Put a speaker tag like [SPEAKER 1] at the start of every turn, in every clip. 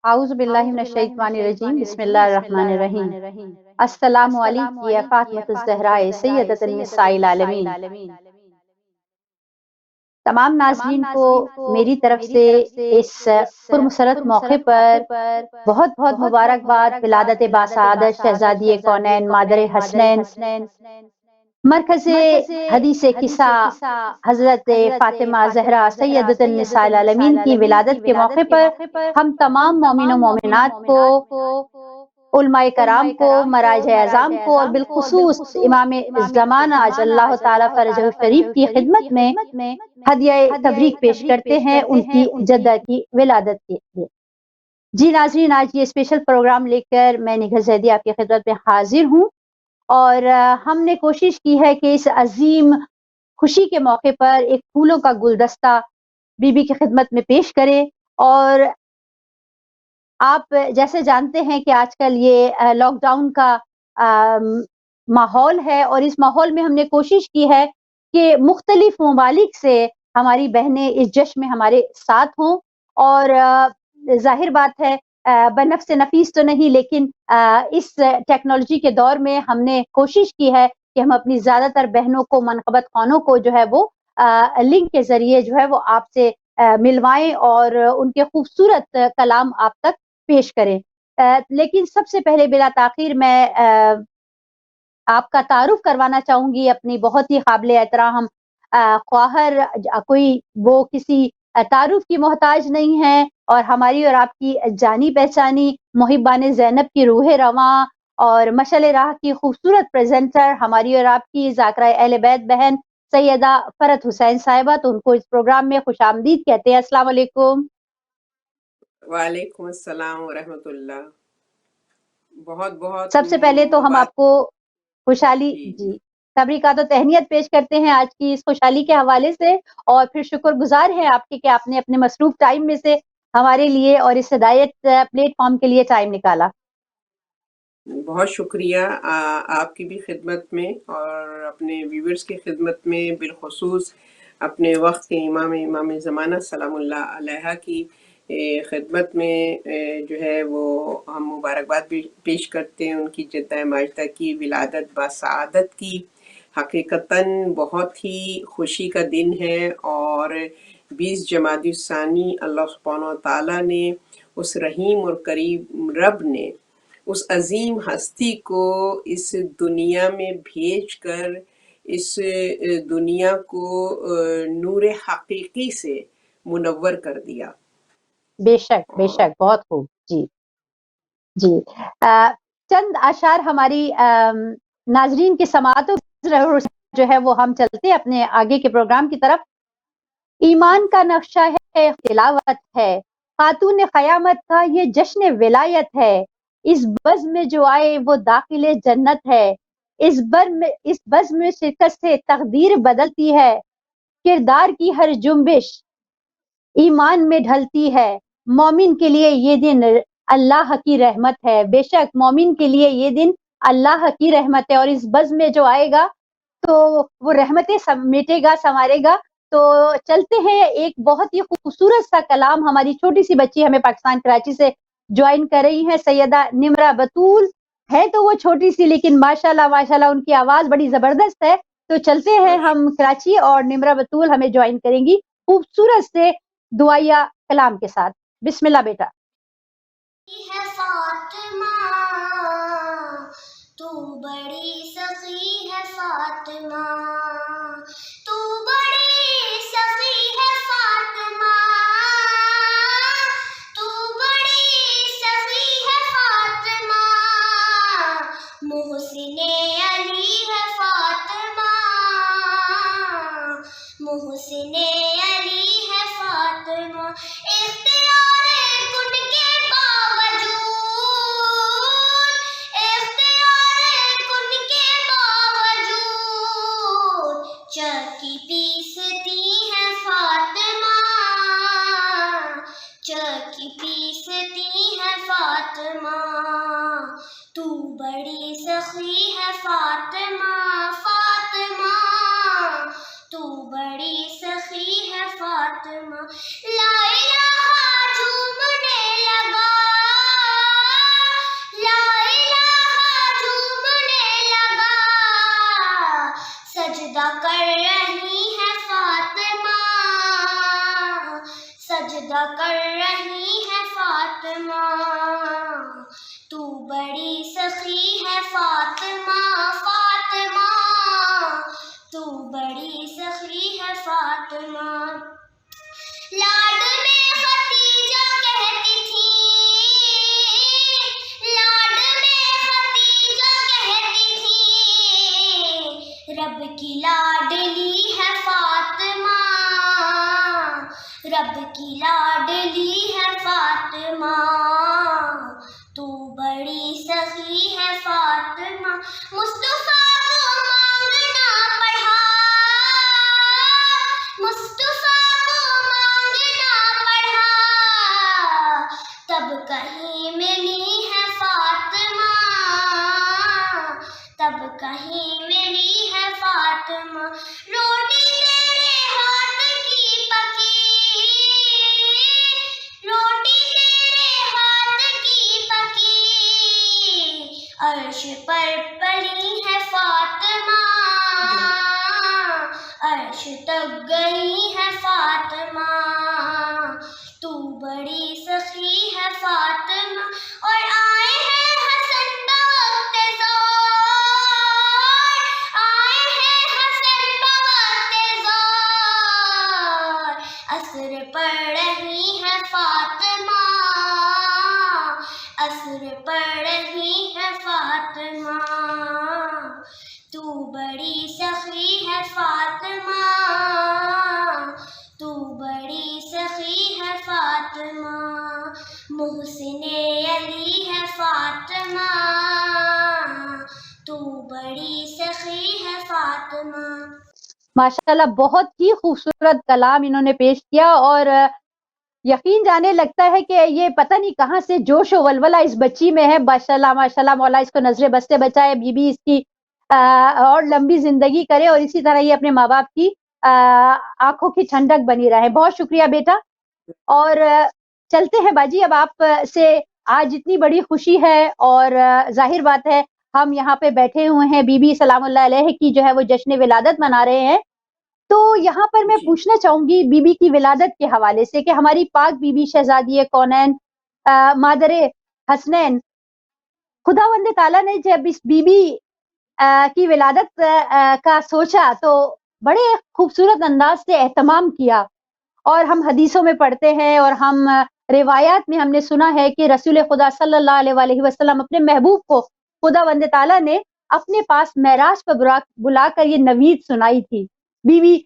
[SPEAKER 1] اعوذ باللہ من الشیطان الرجیم، بسم اللہ الرحمن الرحیم۔ السلام علیکم یا فاطمۃ الزہراء سیدۃ النساء العالمین۔ تمام ناظرین کو میری طرف سے اس پرمسرت موقع پر بہت بہت مبارکباد۔ ولادت باسعادت شہزادی کونین مادر حسنین مرکز حدیث کسا حضرت فاطمہ زہرا سیدۃ النساء العالمین کی ولادت کے موقع پر ہم تمام مومن و مومنات کو، علماء کرام کو، مراجع اعظام کو اور بالخصوص امام زمانہ اجل اللہ تعالیٰ فرجہ الشریف کی خدمت میں ہدیہ تبریک پیش کرتے ہیں ان کی جدہ کی ولادت کے لیے۔ جی ناظرین، آج یہ اسپیشل پروگرام لے کر میں نگہت زیدی آپ کی خدمت میں حاضر ہوں، اور ہم نے کوشش کی ہے کہ اس عظیم خوشی کے موقع پر ایک پھولوں کا گلدستہ بی بی کی خدمت میں پیش کرے۔ اور آپ جیسے جانتے ہیں کہ آج کل یہ لاک ڈاؤن کا ماحول ہے، اور اس ماحول میں ہم نے کوشش کی ہے کہ مختلف ممالک سے ہماری بہنیں اس جشن میں ہمارے ساتھ ہوں، اور ظاہر بات ہے بنفس نفیس تو نہیں، لیکن اس ٹیکنالوجی کے دور میں ہم نے کوشش کی ہے کہ ہم اپنی زیادہ تر بہنوں کو، منقبت خوانوں کو جو ہے وہ لنک کے ذریعے جو ہے وہ آپ سے ملوائیں اور ان کے خوبصورت کلام آپ تک پیش کریں۔ لیکن سب سے پہلے بلا تاخیر میں آپ کا تعارف کروانا چاہوں گی اپنی بہت ہی قابل احترام خواہر، کوئی وہ کسی تعارف کی محتاج نہیں ہے، اور ہماری اور آپ کی جانی پہچانی محبان زینب کی روح رواں اور مشعل راہ کی خوبصورت پریزنٹر، ہماری اور آپ کی ذاکرہ اہل بیت بہن سیدہ فرحت حسین صاحبہ، تو ان کو اس پروگرام میں خوش آمدید کہتے ہیں۔ السلام علیکم۔
[SPEAKER 2] وعلیکم السلام ورحمۃ اللہ۔ بہت بہت
[SPEAKER 1] سب سے پہلے تو ہم آپ کو خوشحالی تبریکات و تہنیت پیش کرتے ہیں آج کی اس خوشحالی کے حوالے سے، اور پھر شکر گزار ہیں آپ کے کہ آپ نے اپنے مصروف ٹائم میں سے ہمارے لیے اور اس ہدایت پلیٹ فارم کے لیے ٹائم نکالا۔
[SPEAKER 2] بہت شکریہ آپ کی بھی خدمت میں اور اپنے ویورز کی خدمت میں، بالخصوص اپنے وقت کے امام زمانہ سلام اللہ علیہ کی خدمت میں جو ہے وہ ہم مبارکباد بھی پیش کرتے ہیں ان کی جدہ ماجدہ کی ولادت باسعادت کی۔ حقیقتاً بہت ہی خوشی کا دن ہے، اور 20 جمادی الثانی اللہ سبحانہ و تعالیٰ نے، اس رحیم اور کریم رب نے اس عظیم ہستی کو اس دنیا میں بھیج کر اس دنیا کو نور حقیقی سے منور کر دیا۔
[SPEAKER 1] بے شک بے شک، بہت خوب۔ جی جی، چند اشعار ہماری ناظرین کی سماعت جو ہے وہ ہم چلتے اپنے آگے کے پروگرام کی طرف۔ ایمان کا نقشہ ہے، تلاوت ہے، خاتون قیامت کا یہ جشن ولایت ہے، اس بزم میں جو آئے وہ داخل جنت ہے، اس بزم میں شرکت سے تقدیر بدلتی ہے، کردار کی ہر جنبش ایمان میں ڈھلتی ہے، مومن کے لیے یہ دن اللہ کی رحمت ہے۔ بے شک مومن کے لیے یہ دن اللہ کی رحمت ہے، اور اس بزم میں جو آئے گا تو وہ رحمتیں سمیٹے گا، سنوارے گا۔ تو چلتے ہیں، ایک بہت ہی خوبصورت سا کلام ہماری چھوٹی سی بچی ہمیں پاکستان کراچی سے جوائن کر رہی ہیں، سیدہ نمرہ بطول ہے تو وہ چھوٹی سی، لیکن ماشاءاللہ ماشاءاللہ ان کی آواز بڑی زبردست ہے۔ تو چلتے ہیں ہم کراچی، اور نمرہ بطول ہمیں جوائن کریں گی خوبصورت سے دعائیہ کلام کے ساتھ۔ بسم اللہ بیٹا۔
[SPEAKER 3] ہے فاطمہ تو بڑی سخی ہے فاطمہ، تو بڑی سخی ہے فاطمہ، تو بڑی سخی ہے فاطمہ، محسن علی ہے فاطمہ، محسن علی ہے فاطمہ، اختیار کن کے باوجود، اختیار کن کے باوجود چکی پیستی ہے فاطمہ، چکی پیستی ہے فاطمہ، تو بڑی سخی ہے فاطمہ، فاطمہ تو بڑی سخی ہے فاطمہ، لا الہ جھومنے لگا، تو بڑی سخی ہے فاطمہ فاطمہ تو بڑی سخی ہے فاطمہ لاڈ میں ختیجہ کہتی تھی لاڈ میں ختیجہ کہتی تھی رب کی لاڈلی ہے فاطمہ رب کی لاڈلی ہے فاطمہ تو بڑی سخی ہے فاطمہ مصطفیٰ کو مانگنا پڑھا مصطفیٰ کو مانگنا پڑھا تب کہیں ملی ہے فاطمہ تب کہیں ملی ہے فاطمہ روٹی تیرے ہاتھ کی پکی روٹی تیرے ہاتھ کی پکی عرش پر پلی ہے فاطمہ عرش تک گئی ہے فاطمہ تو بڑی سخی ہے فاطمہ اور آئے ہیں حسن بوقت زور آئے ہیں حسن بوقت زور عصر پڑھ رہی ہے فاطمہ عصر پڑھ رہی ہے فاطمہ تو بڑی سخی ہے فاطمہ تو بڑی سخی ہے فاطمہ محسن علی ہے فاطمہ تو بڑی سخی ہے فاطمہ
[SPEAKER 1] ماشاءاللہ بہت ہی خوبصورت کلام انہوں نے پیش کیا، اور یقین جانے لگتا ہے کہ یہ پتہ نہیں کہاں سے جوش و ولولہ اس بچی میں ہے. ماشاءاللہ ماشاءاللہ، مولا اس کو نظر بد سے بچائے، بی اس کی اور لمبی زندگی کرے، اور اسی طرح یہ اپنے ماں باپ کی آنکھوں کی ٹھنڈک بنی رہے. بہت شکریہ بیٹا. اور چلتے ہیں باجی، اب آپ سے آج اتنی بڑی خوشی ہے، اور ظاہر بات ہے ہم یہاں پہ بیٹھے ہوئے ہیں، بی سلام اللہ علیہ کی جو ہے وہ جشن ولادت منا رہے ہیں. تو یہاں پر میں پوچھنا چاہوں گی بی بی کی ولادت کے حوالے سے کہ ہماری پاک بی بی شہزادی کونین مادر حسنین، خداوند تعالیٰ نے جب اس بی بی کی ولادت کا سوچا تو بڑے خوبصورت انداز سے اہتمام کیا. اور ہم حدیثوں میں پڑھتے ہیں اور ہم روایات میں ہم نے سنا ہے کہ رسول خدا صلی اللہ علیہ وسلم اپنے محبوب کو خداوند تعالیٰ نے اپنے پاس معراج پر بلا کر یہ نوید سنائی تھی. بی بی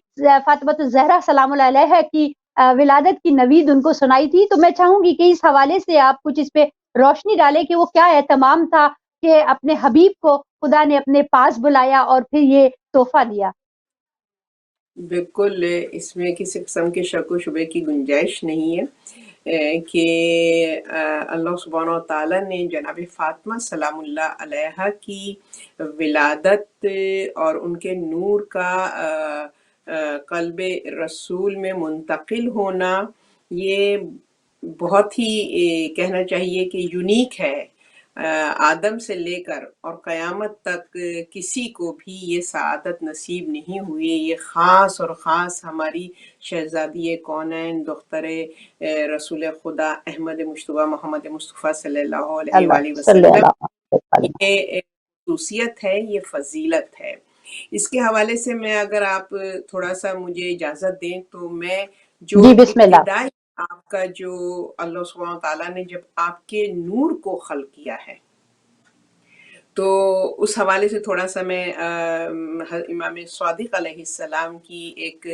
[SPEAKER 1] فاطمہ الزہرا سلام اللہ علیہ کی ولادت کی نوید ان کو سنائی تھی. تو میں چاہوں گی کہ اس حوالے سے آپ کچھ اس پہ روشنی ڈالیں کہ وہ کیا اہتمام تھا کہ اپنے حبیب کو خدا نے اپنے پاس بلایا اور پھر یہ تحفہ دیا.
[SPEAKER 2] بالکل، اس میں کسی قسم کے شک و شبے کی گنجائش نہیں ہے کہ اللہ سبحانہ و تعالیٰ نے جناب فاطمہ سلام اللہ علیہ کی ولادت اور ان کے نور کا قلب رسول میں منتقل ہونا، یہ بہت ہی کہنا چاہیے کہ یونیک ہے. آدم سے لے کر اور قیامت تک کسی کو بھی یہ سعادت نصیب نہیں ہوئی. یہ خاص اور خاص ہماری شہزادی کونین دختر رسول خدا احمد مجتبیٰ محمد مصطفیٰ صلی اللہ علیہ وآلہ وسلم یہ خصوصیت ہے، یہ فضیلت ہے. اس کے حوالے سے میں اگر آپ تھوڑا سا مجھے اجازت دیں تو میں جو ابتدائی آپ کا جو اللہ سبحانہ تعالیٰ نے جب آپ کے نور کو خلق کیا ہے تو اس حوالے سے تھوڑا سا میں امام صادق علیہ السلام کی ایک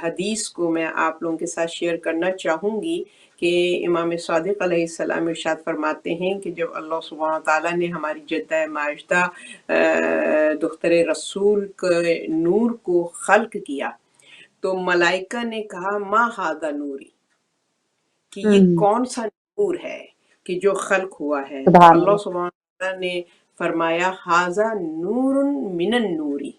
[SPEAKER 2] حدیث کو میں آپ لوگوں کے ساتھ شیئر کرنا چاہوں گی کہ امام صادق علیہ السلام ارشاد فرماتے ہیں کہ جب اللہ سبحانہ تعالیٰ نے ہماری جدہ ماجدہ دختر رسول کے نور کو خلق کیا تو ملائکہ نے کہا ما ھذا نوری، کہ یہ کون سا نور ہے کہ جو خلق ہوا ہے. اللہ سبحانہ تعالیٰ نے فرمایا ھذا نور من النوری،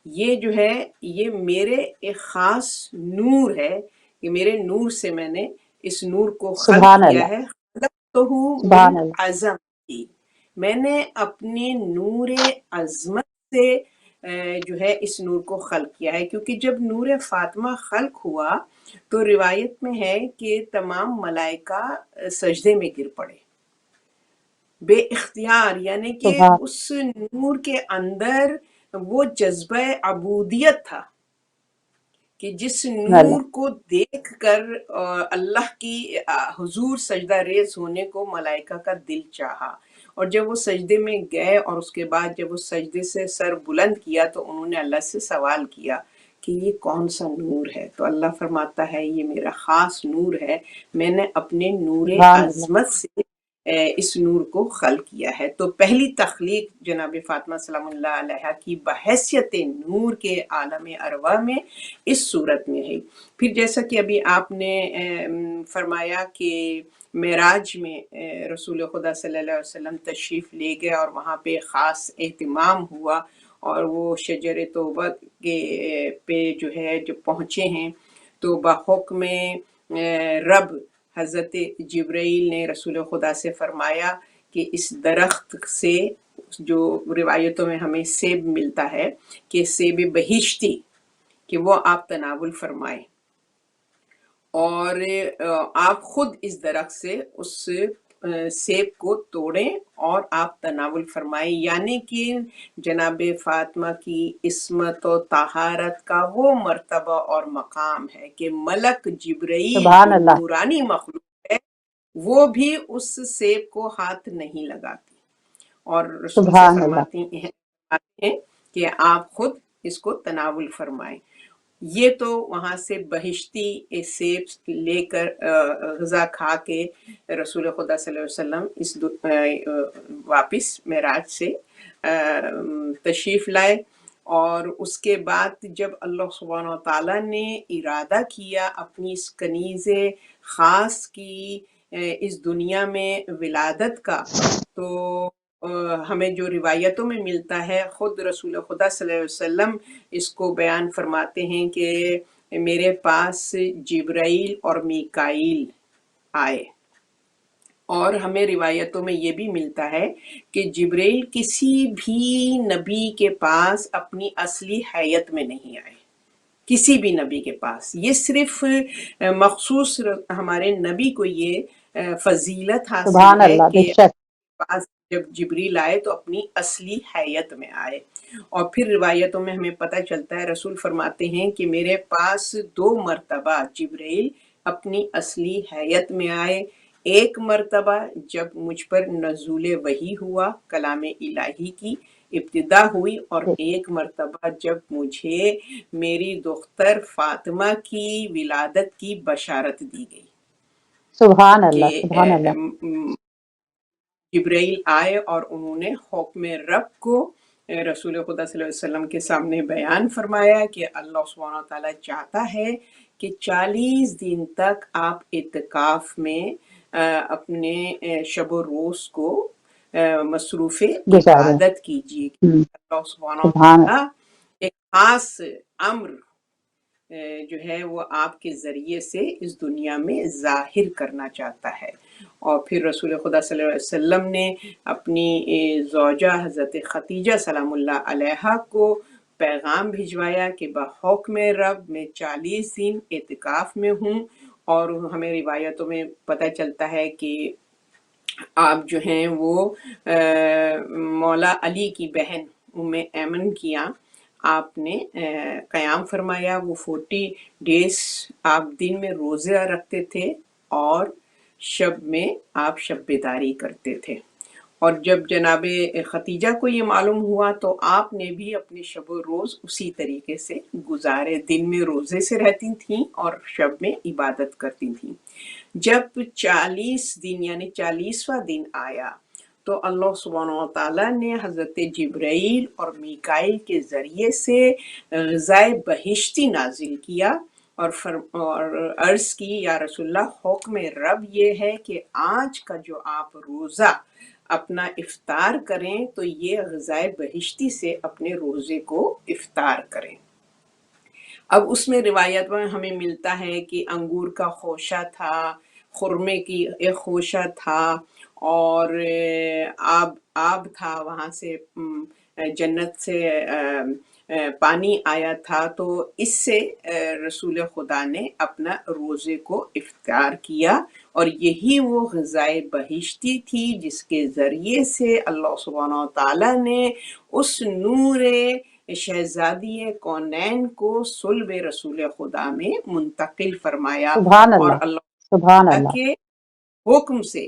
[SPEAKER 2] یہ جو ہے یہ میرے ایک خاص نور ہے کہ میرے نور سے میں نے اس نور کو خلق کیا ہے. خلقتہ من عظمتی، میں نے اپنے نور عظمت سے جو ہے اس نور کو خلق کیا ہے. کیونکہ جب نور فاطمہ خلق ہوا تو روایت میں ہے کہ تمام ملائکہ سجدے میں گر پڑے. بے اختیار، یعنی کہ
[SPEAKER 1] سبحان
[SPEAKER 2] اس نور کے اندر وہ جذبہ عبودیت تھا کہ جس
[SPEAKER 1] اللہ
[SPEAKER 2] نور کو دیکھ کر اللہ کی حضور سجدہ ریز ہونے کو ملائکہ کا دل چاہا، اور جب وہ سجدے میں گئے اور اس کے بعد جب وہ سجدے سے سر بلند کیا تو انہوں نے اللہ سے سوال کیا کہ یہ کون سا نور ہے؟ تو اللہ فرماتا ہے یہ میرا خاص نور ہے، میں نے اپنے نور
[SPEAKER 1] سبحان اللہ
[SPEAKER 2] عظمت سے اس نور کو خلق کیا ہے۔ تو پہلی تخلیق جناب فاطمہ سلام اللہ علیہ کی بحیثیت نور کے عالم ارواح میں اس صورت میں ہے۔ پھر جیسا کہ ابھی آپ نے فرمایا کہ معراج میں رسول خدا صلی اللہ علیہ وسلم تشریف لے گئے اور وہاں پہ خاص اہتمام ہوا، اور وہ شجر توبہ کے پہ جو ہے جب پہنچے ہیں تو بحکم رب حضرت جبرائیل نے رسول خدا سے فرمایا کہ اس درخت سے، جو روایتوں میں ہمیں سیب ملتا ہے کہ سیب بہشتی، کہ وہ آپ تناول فرمائیں، اور آپ خود اس درخت سے اس سیب کو توڑیں اور آپ تناول فرمائیں، یعنی کہ جناب فاطمہ کی عصمت و طہارت کا وہ مرتبہ اور مقام ہے کہ ملک جبرائیل
[SPEAKER 1] سبحان
[SPEAKER 2] جو
[SPEAKER 1] اللہ
[SPEAKER 2] نورانی مخلوق ہے وہ بھی اس سیب کو ہاتھ نہیں لگاتی، اور رسول سے
[SPEAKER 1] سبحان اللہ
[SPEAKER 2] فرماتی ہیں کہ آپ خود اس کو تناول فرمائیں۔ یہ تو وہاں سے بہشتی سیب لے کر غذا کھا کے رسول خدا صلی اللہ علیہ وسلم اس واپس معراج سے تشریف لائے، اور اس کے بعد جب اللہ سبحانہ وتعالیٰ نے ارادہ کیا اپنی اس کنیز خاص کی اس دنیا میں ولادت کا، تو ہمیں جو روایتوں میں ملتا ہے، خود رسول خدا صلی اللہ علیہ وسلم اس کو بیان فرماتے ہیں کہ میرے پاس جبرائیل اور میکائیل آئے، اور ہمیں روایتوں میں یہ بھی ملتا ہے کہ جبرائیل کسی بھی نبی کے پاس اپنی اصلی حیت میں نہیں آئے، کسی بھی نبی کے پاس، یہ صرف مخصوص ہمارے نبی کو یہ فضیلت حاصل
[SPEAKER 1] سبحان
[SPEAKER 2] ہے
[SPEAKER 1] اللہ بے
[SPEAKER 2] کہ
[SPEAKER 1] شک
[SPEAKER 2] پاس جب جبریل آئے تو اپنی اصلی حیت میں آئے۔ اور پھر روایتوں میں ہمیں پتہ چلتا ہے، رسول فرماتے ہیں کہ میرے پاس 2 مرتبہ جبریل اپنی اصلی حیت میں آئے، ایک مرتبہ جب مجھ پر نزول وحی ہوا، کلام الہی کی ابتدا ہوئی، اور ایک مرتبہ جب مجھے میری دختر فاطمہ کی ولادت کی بشارت دی گئی
[SPEAKER 1] سبحان اللہ
[SPEAKER 2] کہ
[SPEAKER 1] سبحان اللہ
[SPEAKER 2] جبرائیل آئے اور انہوں نے حکم رب کو رسول خدا صلی اللہ علیہ وسلم کے سامنے بیان فرمایا کہ اللہ سبحانہ تعالیٰ چاہتا ہے کہ 40 دن تک آپ اعتکاف میں اپنے شب و روز کو مصروف
[SPEAKER 1] گزارے
[SPEAKER 2] عبادت کیجیے۔ اللہ سبحانہ
[SPEAKER 1] سبحان
[SPEAKER 2] تعالیٰ ایک خاص امر جو ہے وہ آپ کے ذریعے سے اس دنیا میں ظاہر کرنا چاہتا ہے۔ اور پھر رسول خدا صلی اللہ علیہ وسلم نے اپنی زوجہ حضرت خدیجہ سلام اللہ علیہا کو پیغام بھجوایا کہ بحکم رب میں 40 دن اعتکاف میں ہوں، اور ہمیں روایتوں میں پتہ چلتا ہے کہ آپ جو ہیں وہ مولا علی کی بہن ام ایمن کی یہاں آپ نے قیام فرمایا، وہ 40 ڈیز آپ دن میں روزہ رکھتے تھے اور شب میں آپ شب بیداری کرتے تھے، اور جب جناب ختیجہ کو یہ معلوم ہوا تو آپ نے بھی اپنے شب و روز اسی طریقے سے گزارے، دن میں روزے سے رہتی تھیں اور شب میں عبادت کرتی تھیں۔ جب 40 دن یعنی 40واں دن آیا تو اللہ سبحانہ وتعالیٰ نے حضرت جبرائیل اور میکائیل کے ذریعے سے غذائے بہشتی نازل کیا، اور عرض کی یا رسول اللہ حکم رب یہ ہے کہ آج کا جو آپ روزہ اپنا افطار کریں تو یہ غذائے بہشتی سے اپنے روزے کو افطار کریں۔ اب اس میں روایت میں ہمیں ملتا ہے کہ انگور کا خوشہ تھا، خرمے کی ایک خوشہ تھا، اور آب تھا وہاں سے جنت سے پانی آیا تھا تو اس سے رسول خدا نے اپنا روزے کو افطار کیا، اور یہی وہ غذائے بہشتی تھی جس کے ذریعے سے اللہ سبحانہ و تعالیٰ نے اس نور شہزادی کونین کو صلب رسول خدا میں منتقل فرمایا،
[SPEAKER 1] سبحان
[SPEAKER 2] اور
[SPEAKER 1] اللہ،
[SPEAKER 2] اللہ
[SPEAKER 1] سبحان
[SPEAKER 2] تعالیٰ
[SPEAKER 1] اللہ۔
[SPEAKER 2] کے حکم سے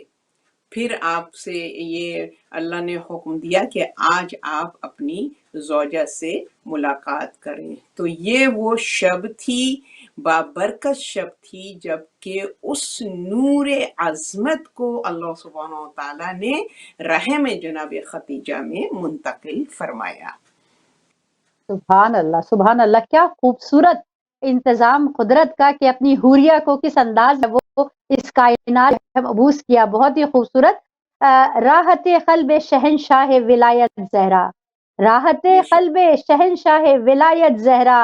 [SPEAKER 2] پھر آپ سے یہ اللہ نے حکم دیا کہ آج آپ اپنی زوجہ سے ملاقات کریں۔ تو یہ وہ شب تھی، بابرکت شب تھی، جب کہ اس نور عظمت کو اللہ سبحانہ و تعالیٰ نے رحم جناب خدیجہ میں منتقل فرمایا۔
[SPEAKER 1] سبحان اللہ، سبحان اللہ، کیا خوبصورت انتظام قدرت کا کہ اپنی حوریہ کو کس انداز میں وہ اس کائنات میں مبعوث کیا، بہت ہی خوبصورت۔ راحت قلب شہنشاہ ولایت زہرا، راحت
[SPEAKER 2] بے شک
[SPEAKER 1] قلب شہنشاہ ولایت زہرا،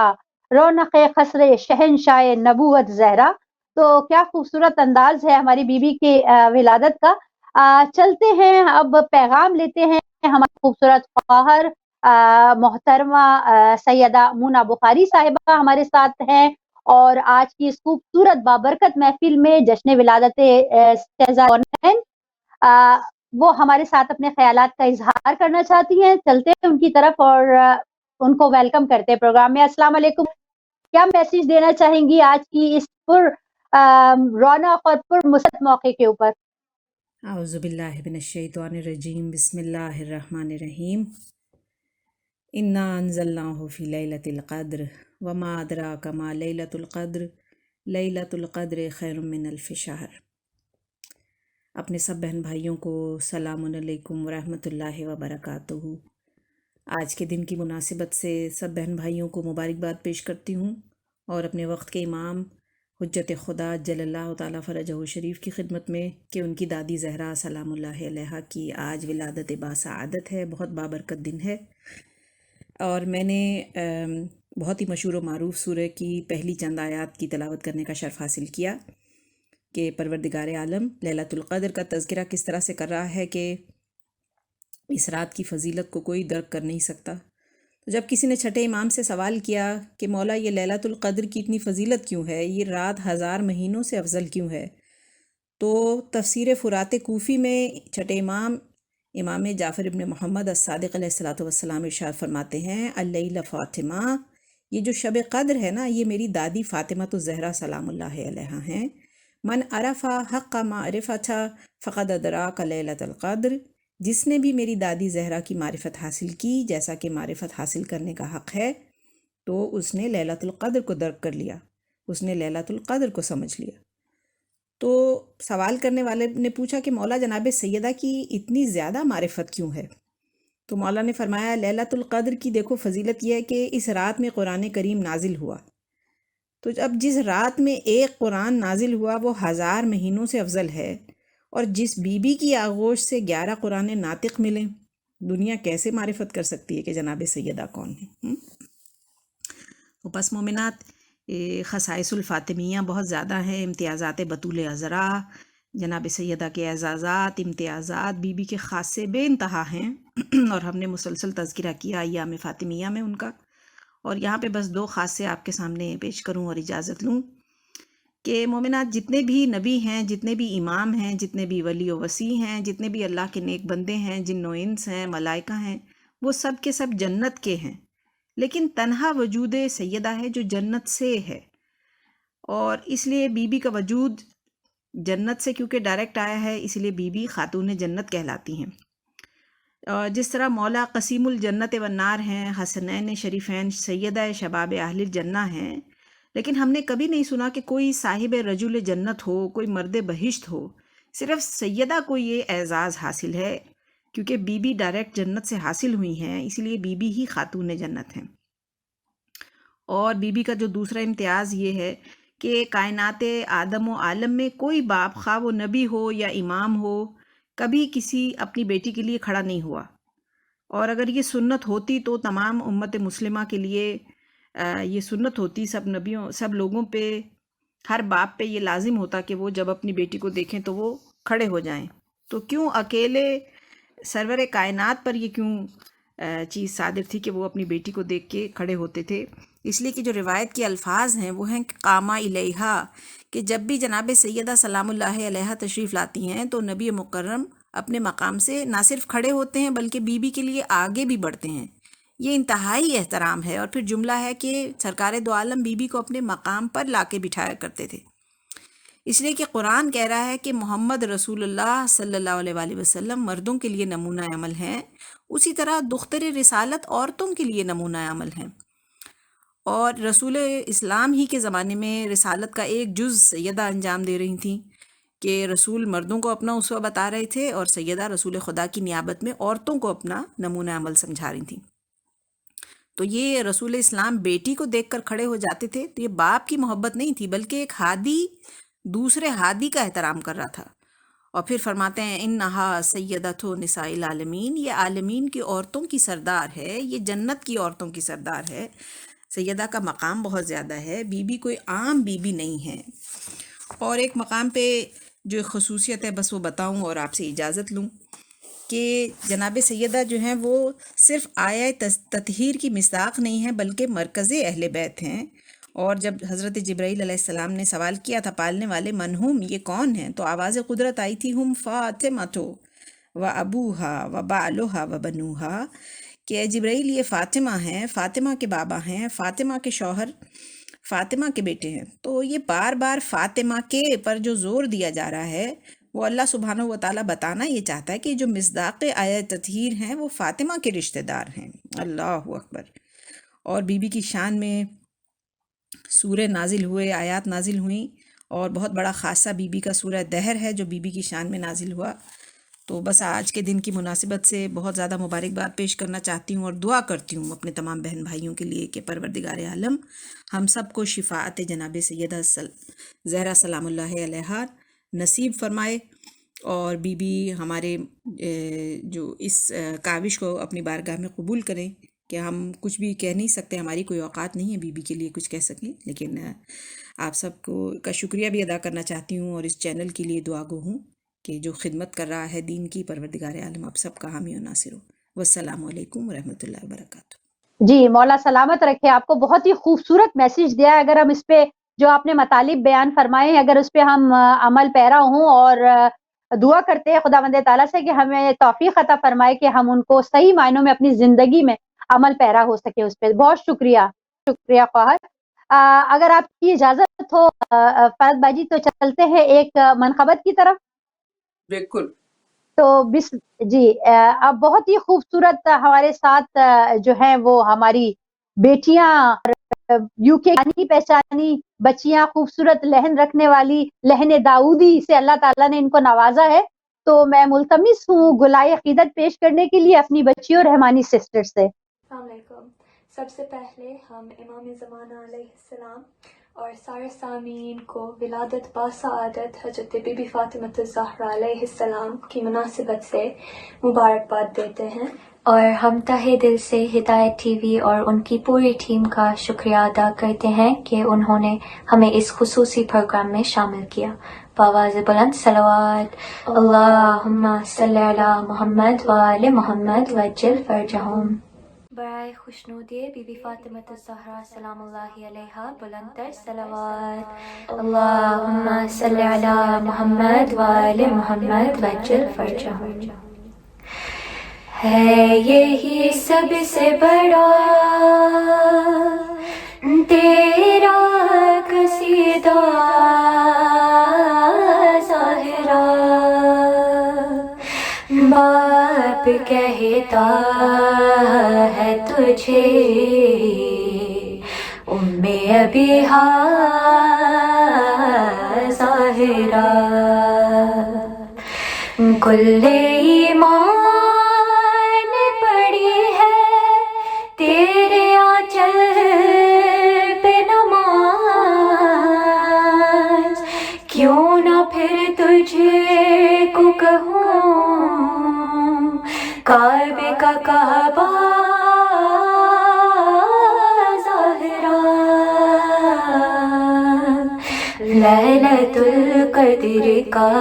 [SPEAKER 1] رونق قصر شہنشاہ نبوت زہرا۔ تو کیا خوبصورت انداز ہے ہماری بی بی کی ولادت کا۔ چلتے ہیں، اب پیغام لیتے ہیں ہمارے خوبصورت خواہر محترمہ سیدہ مونا بخاری صاحبہ ہمارے ساتھ ہیں، اور آج کی اس خوبصورت بابرکت محفل میں جشن ولادت شہزادہ کونین وہ ہمارے ساتھ اپنے خیالات کا اظہار کرنا چاہتی ہیں۔ چلتے ہیں ان کی طرف اور ان کو ویلکم کرتے ہیں پروگرام میں۔ السلام علیکم، کیا میسیج دینا چاہیں گی آج کی اس پر رونق اور پر مسرت موقع کے اوپر؟
[SPEAKER 4] اعوذ باللہ من الشیطان الرجیم، بسم اللہ الرحمن الرحیم۔ انا انزلناہ فی لیلۃ القدر وما ادراک ما لیلۃ القدر، لیلۃ القدر خیر من الف شہر۔ اپنے سب بہن بھائیوں کو سلام علیکم ورحمۃ اللہ وبرکاتہ۔ آج کے دن کی مناسبت سے سب بہن بھائیوں کو مبارکباد پیش کرتی ہوں، اور اپنے وقت کے امام حجت خدا جل اللہ تعالیٰ فرجہ شریف کی خدمت میں کہ ان کی دادی زہرا سلام اللہ علیہا کی آج ولادت باسعادت ہے، بہت بابرکت دن ہے۔ اور میں نے بہت ہی مشہور و معروف سورہ کی پہلی چند آیات کی تلاوت کرنے کا شرف حاصل کیا کہ پروردگار عالم لیلۃ القدر کا تذکرہ کس طرح سے کر رہا ہے کہ اس رات کی فضیلت کو کوئی درک کر نہیں سکتا۔ تو جب کسی نے چھٹے امام سے سوال کیا کہ مولا یہ لیلۃ القدر کی اتنی فضیلت کیوں ہے، یہ رات 1000 مہینوں سے افضل کیوں ہے، تو تفسیر فرات کوفی میں چھٹے امام جعفر ابن محمد الصادق علیہ الصلوۃ والسلام ارشاد فرماتے ہیں، اللیلہ فاطمہ، یہ جو شب قدر ہے نا، یہ میری دادی فاطمہ تو زہرا سلام اللہ علیہا ہیں۔ من عرف حق معرفت فقد ادراک لیلۃ القدر، جس نے بھی میری دادی زہرا کی معرفت حاصل کی جیسا کہ معرفت حاصل کرنے کا حق ہے، تو اس نے لیلۃ القدر کو درک کر لیا، اس نے لیلۃ القدر کو سمجھ لیا۔ تو سوال کرنے والے نے پوچھا کہ مولا جناب سیدہ کی اتنی زیادہ معرفت کیوں ہے؟ تو مولا نے فرمایا لیلۃ القدر کی دیکھو فضیلت یہ ہے کہ اس رات میں قرآن کریم نازل ہوا، تو اب جس رات میں ایک قرآن نازل ہوا وہ 1000 مہینوں سے افضل ہے، اور جس بی بی کی آغوش سے 11 قرآن ناطق ملیں، دنیا کیسے معرفت کر سکتی ہے کہ جناب سیدہ کون ہے؟ تو پس مومنات، خصائص الفاطمیہ بہت زیادہ ہیں، امتیازات بطول عذرا، جناب سیدہ کے اعزازات، امتیازات بی بی کے خاصے بے انتہا ہیں، اور ہم نے مسلسل تذکرہ کیا ایام فاطمیہ میں ان کا۔ اور یہاں پہ بس 2 خاصے آپ کے سامنے پیش کروں اور اجازت لوں کہ مومنات، جتنے بھی نبی ہیں، جتنے بھی امام ہیں، جتنے بھی ولی و وصی ہیں، جتنے بھی اللہ کے نیک بندے ہیں، جن و انس ہیں، ملائکہ ہیں، وہ سب کے سب جنت کے ہیں، لیکن تنہا وجود سیدہ ہے جو جنت سے ہے، اور اس لیے بی بی کا وجود جنت سے کیونکہ ڈائریکٹ آیا ہے، اس لیے بی بی خاتون جنت کہلاتی ہیں۔ جس طرح مولا قسیم الجنت والنار ہیں، حسنین شریفین سیدہ شباب اہل الجنہ ہیں، لیکن ہم نے کبھی نہیں سنا کہ کوئی صاحب رجل جنت ہو، کوئی مرد بہشت ہو۔ صرف سیدہ کو یہ اعزاز حاصل ہے کیونکہ بی بی ڈائریکٹ جنت سے حاصل ہوئی ہیں، اس لیے بی بی ہی خاتون جنت ہیں۔ اور بی بی کا جو دوسرا امتیاز یہ ہے کہ کائنات آدم و عالم میں کوئی باپ، خواہ وہ نبی ہو یا امام ہو، کبھی کسی اپنی بیٹی کے لیے کھڑا نہیں ہوا، اور اگر یہ سنت ہوتی تو تمام امت مسلمہ کے لیے یہ سنت ہوتی، سب لوگوں پہ، ہر باپ پہ یہ لازم ہوتا کہ وہ جب اپنی بیٹی کو دیکھیں تو وہ کھڑے ہو جائیں۔ تو کیوں اکیلے سرور کائنات پر یہ کیوں چیز صادر تھی کہ وہ اپنی بیٹی کو دیکھ کے کھڑے ہوتے تھے، اس لیے کہ جو روایت کے الفاظ ہیں وہ ہیں قامہ الیہا، کہ جب بھی جناب سیدہ سلام اللہ علیہا تشریف لاتی ہیں تو نبی مکرم اپنے مقام سے نہ صرف کھڑے ہوتے ہیں بلکہ بی بی کے لیے آگے بھی بڑھتے ہیں۔ یہ انتہائی احترام ہے، اور پھر جملہ ہے کہ سرکار دو عالم بی بی کو اپنے مقام پر لا کے بٹھایا کرتے تھے، اس لیے کہ قرآن کہہ رہا ہے کہ محمد رسول اللہ صلی اللہ علیہ وآلہ وسلم مردوں کے لیے نمونہ عمل ہیں، اسی طرح دختر رسالت عورتوں کے لیے نمونہ عمل ہیں، اور رسول اسلام ہی کے زمانے میں رسالت کا ایک جز سیدہ انجام دے رہی تھیں کہ رسول مردوں کو اپنا اسوہ بتا رہے تھے اور سیدہ رسول خدا کی نیابت میں عورتوں کو اپنا نمونہ عمل سمجھا رہی تھیں۔ تو یہ رسول اسلام بیٹی کو دیکھ کر کھڑے ہو جاتے تھے تو یہ باپ کی محبت نہیں تھی، بلکہ ایک ہادی دوسرے ہادی کا احترام کر رہا تھا۔ اور پھر فرماتے ہیں انہا سیدۃ نساء العالمین، یہ عالمین کی عورتوں کی سردار ہے، یہ جنت کی عورتوں کی سردار ہے۔ سیدہ کا مقام بہت زیادہ ہے، بی بی کوئی عام بی بی نہیں ہے۔ اور ایک مقام پہ جو خصوصیت ہے بس وہ بتاؤں اور آپ سے اجازت لوں کہ جناب سیدہ جو ہیں وہ صرف آیہ تطہیر کی مصداق نہیں ہیں بلکہ مرکز اہل بیت ہیں۔ اور جب حضرت جبرائیل علیہ السلام نے سوال کیا تھا پالنے والے منہوم، یہ کون ہیں، تو آواز قدرت آئی تھی ہم فاطمہ و ابوہا و بالوہا و بنوہا، کہ اے جبرائیل یہ فاطمہ ہیں، فاطمہ کے بابا ہیں، فاطمہ کے شوہر فاطمہ کے بیٹے ہیں۔ تو یہ بار بار فاطمہ کے پر جو زور دیا جا رہا ہے وہ اللہ سبحانہ و تعالیٰ بتانا یہ چاہتا ہے کہ جو مصداق آیہ تطہیر ہیں وہ فاطمہ کے رشتہ دار ہیں۔ اللہ اکبر۔ اور بی بی کی شان میں سورہ نازل ہوئے، آیات نازل ہوئیں، اور بہت بڑا خاصہ بی بی کا سورہ دہر ہے جو بی بی کی شان میں نازل ہوا۔ تو بس آج کے دن کی مناسبت سے بہت زیادہ مبارکباد پیش کرنا چاہتی ہوں اور دعا کرتی ہوں اپنے تمام بہن بھائیوں کے لیے کہ پروردگار عالم ہم سب کو شفاعت جناب سیدہ زہرا سلام اللہ علیہا نصیب فرمائے، اور بی بی ہمارے جو اس کاوش کو اپنی بارگاہ میں قبول کریں کہ ہم کچھ بھی کہہ نہیں سکتے، ہماری کوئی اوقات نہیں ہے بی بی کے لیے کچھ کہہ سکیں، لیکن آپ سب کو کا شکریہ بھی ادا کرنا چاہتی ہوں اور اس چینل کے لیے دعا گو ہوں کہ جو خدمت کر رہا ہے دین کی، پروردگار عالم آپ سب کا حامی و ناصر ہو۔ والسلام علیکم ورحمۃ اللہ وبرکاتہ۔
[SPEAKER 1] جی مولا سلامت رکھے آپ کو، بہت ہی خوبصورت میسج دیا ہے۔ اگر ہم اس پہ جو آپ نے مطالب بیان فرمائے ہیں اگر اس پہ ہم عمل پیرا ہوں، اور دعا کرتے ہیں خداوند تعالیٰ سے کہ ہمیں توفیق عطا فرمائے کہ ہم ان کو صحیح معنوں میں اپنی زندگی میں عمل پیرا ہو سکے اس پہ۔ بہت شکریہ، شکریہ فہد۔ اگر آپ کی اجازت ہو فہد بھائی جی تو چلتے ہیں ایک منقبت کی طرف۔
[SPEAKER 2] بالکل۔
[SPEAKER 1] تو جی اب بہت ہی خوبصورت ہمارے ساتھ جو ہیں وہ ہماری بیٹیاں یو کے جانی پہچانی بچیاں، خوبصورت لہن رکھنے والی لہن داؤدی سے اللہ تعالیٰ نے ان کو نوازا ہے۔ تو میں ملتمس ہوں گلائے عقیدت پیش کرنے کے لیے اپنی بچیوں رحمانی سسٹر سے۔
[SPEAKER 5] السلام علیکم۔ سب سے پہلے ہم امام زمانہ علیہ السلام اور سارے سامعین کو ولادت باسعادت حضرت بی بی فاطمہ الزہرا علیہ السلام کی مناسبت سے مبارکباد دیتے ہیں، اور ہم تہہ دل سے ہدایت ٹی وی اور ان کی پوری ٹیم کا شکریہ ادا کرتے ہیں کہ انہوں نے ہمیں اس خصوصی پروگرام میں شامل کیا۔ بآواز بلند صلوات، اللہم صلی علی محمد وآل محمد وعجل فرجہم۔ برائے خوشنودی بی بی فاطمہ الزہرا سلام اللہ علیہا بلند تر صلوات، اللہم صلی علی محمد وآل محمد وعجل فرجہم۔ ہے یہی سب سے بڑا تیرا قصیدہ ظاہرہ، باپ کہتا ہے تجھے ام ابیہا ظاہرہ، کل ایمان پڑی ہے تیرے آنچل پہ نماز، کیوں نہ پھر تجھے کو کہوں کعبے کا کعبہ ظاہرہ، لیلۃ القدر کا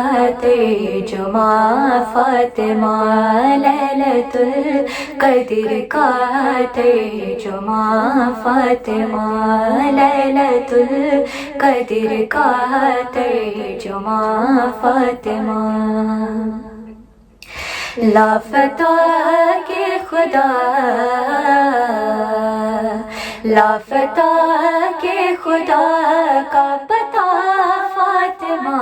[SPEAKER 5] ترجمہ فاطمہ، لیلۃ القدر کا ترجمہ فاطمہ، لیلۃ القدر کا ترجمہ فاطمہ۔ لافتہ کے خدا، لافتہ کے خدا کا پتہ فاطمہ،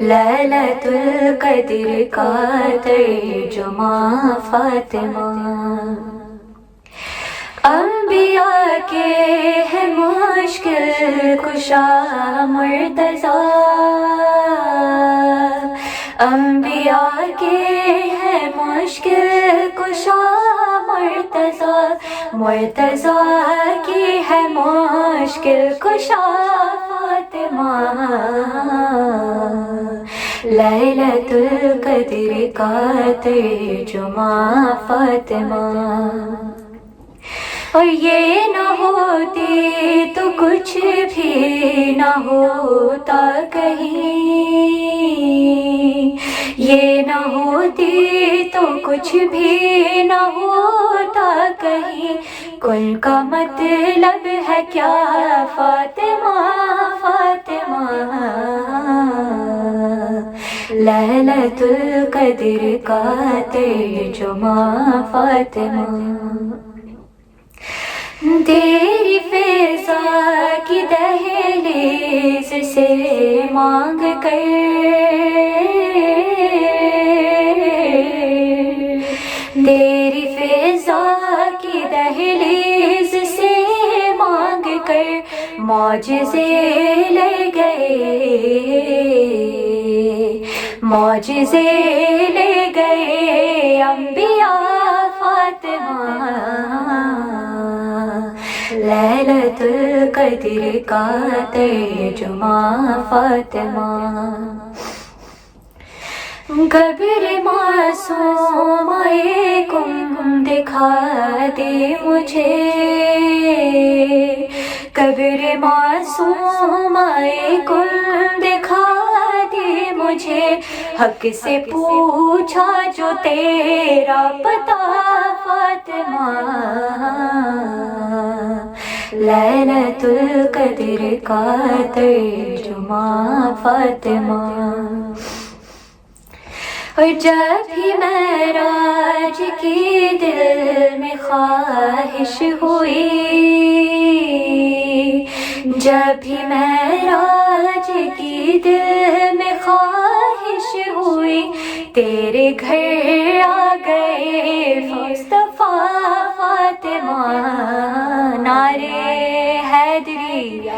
[SPEAKER 5] لیلۃ القدر کا ترجمہ فاطمہ۔ انبیاء کے ہے مشکل کشا مرتضیٰ، انبیاء کے ہے مشکل کشا مرتضیٰ، مرتضیٰ کی ہے مشکل کشا فاطمہ، لیلۃ القدر کا ترجمہ فاطمہ۔ اور یہ نہ ہوتی تو کچھ بھی نہ ہوتا کہیں، یہ نہ ہوتی تو کچھ بھی نہ ہوتا کہیں، کل کا مطلب ہے کیا فاطمہ، فاطمہ، لیلۃ القدر کا ترجمہ فاطمہ۔ تیری فضا کی دہلیز سے مانگ کر، تیری فضا کی دہلیز سے مانگ کر معجزے لے گئے، معجزے لے گئے انبیاء فاطمہ، لیلۃ القدر کا ترجمہ فاطمہ۔ قبر معصوم کم دکھا دے مجھے، قبر معصوم کم دکھا دے مجھے، حق سے پوچھا جو تیرا پتہ فاطمہ، لیلۃ القدر کا ترجمہ فاطمہ۔ اور جب بھی معراج کی دل میں خواہش ہوئی، جب بھی معراج کی دل میں خواہش ہوئی، تیرے گھر آ گئے مصطفیٰ فاطمہ، نعرے حیدری،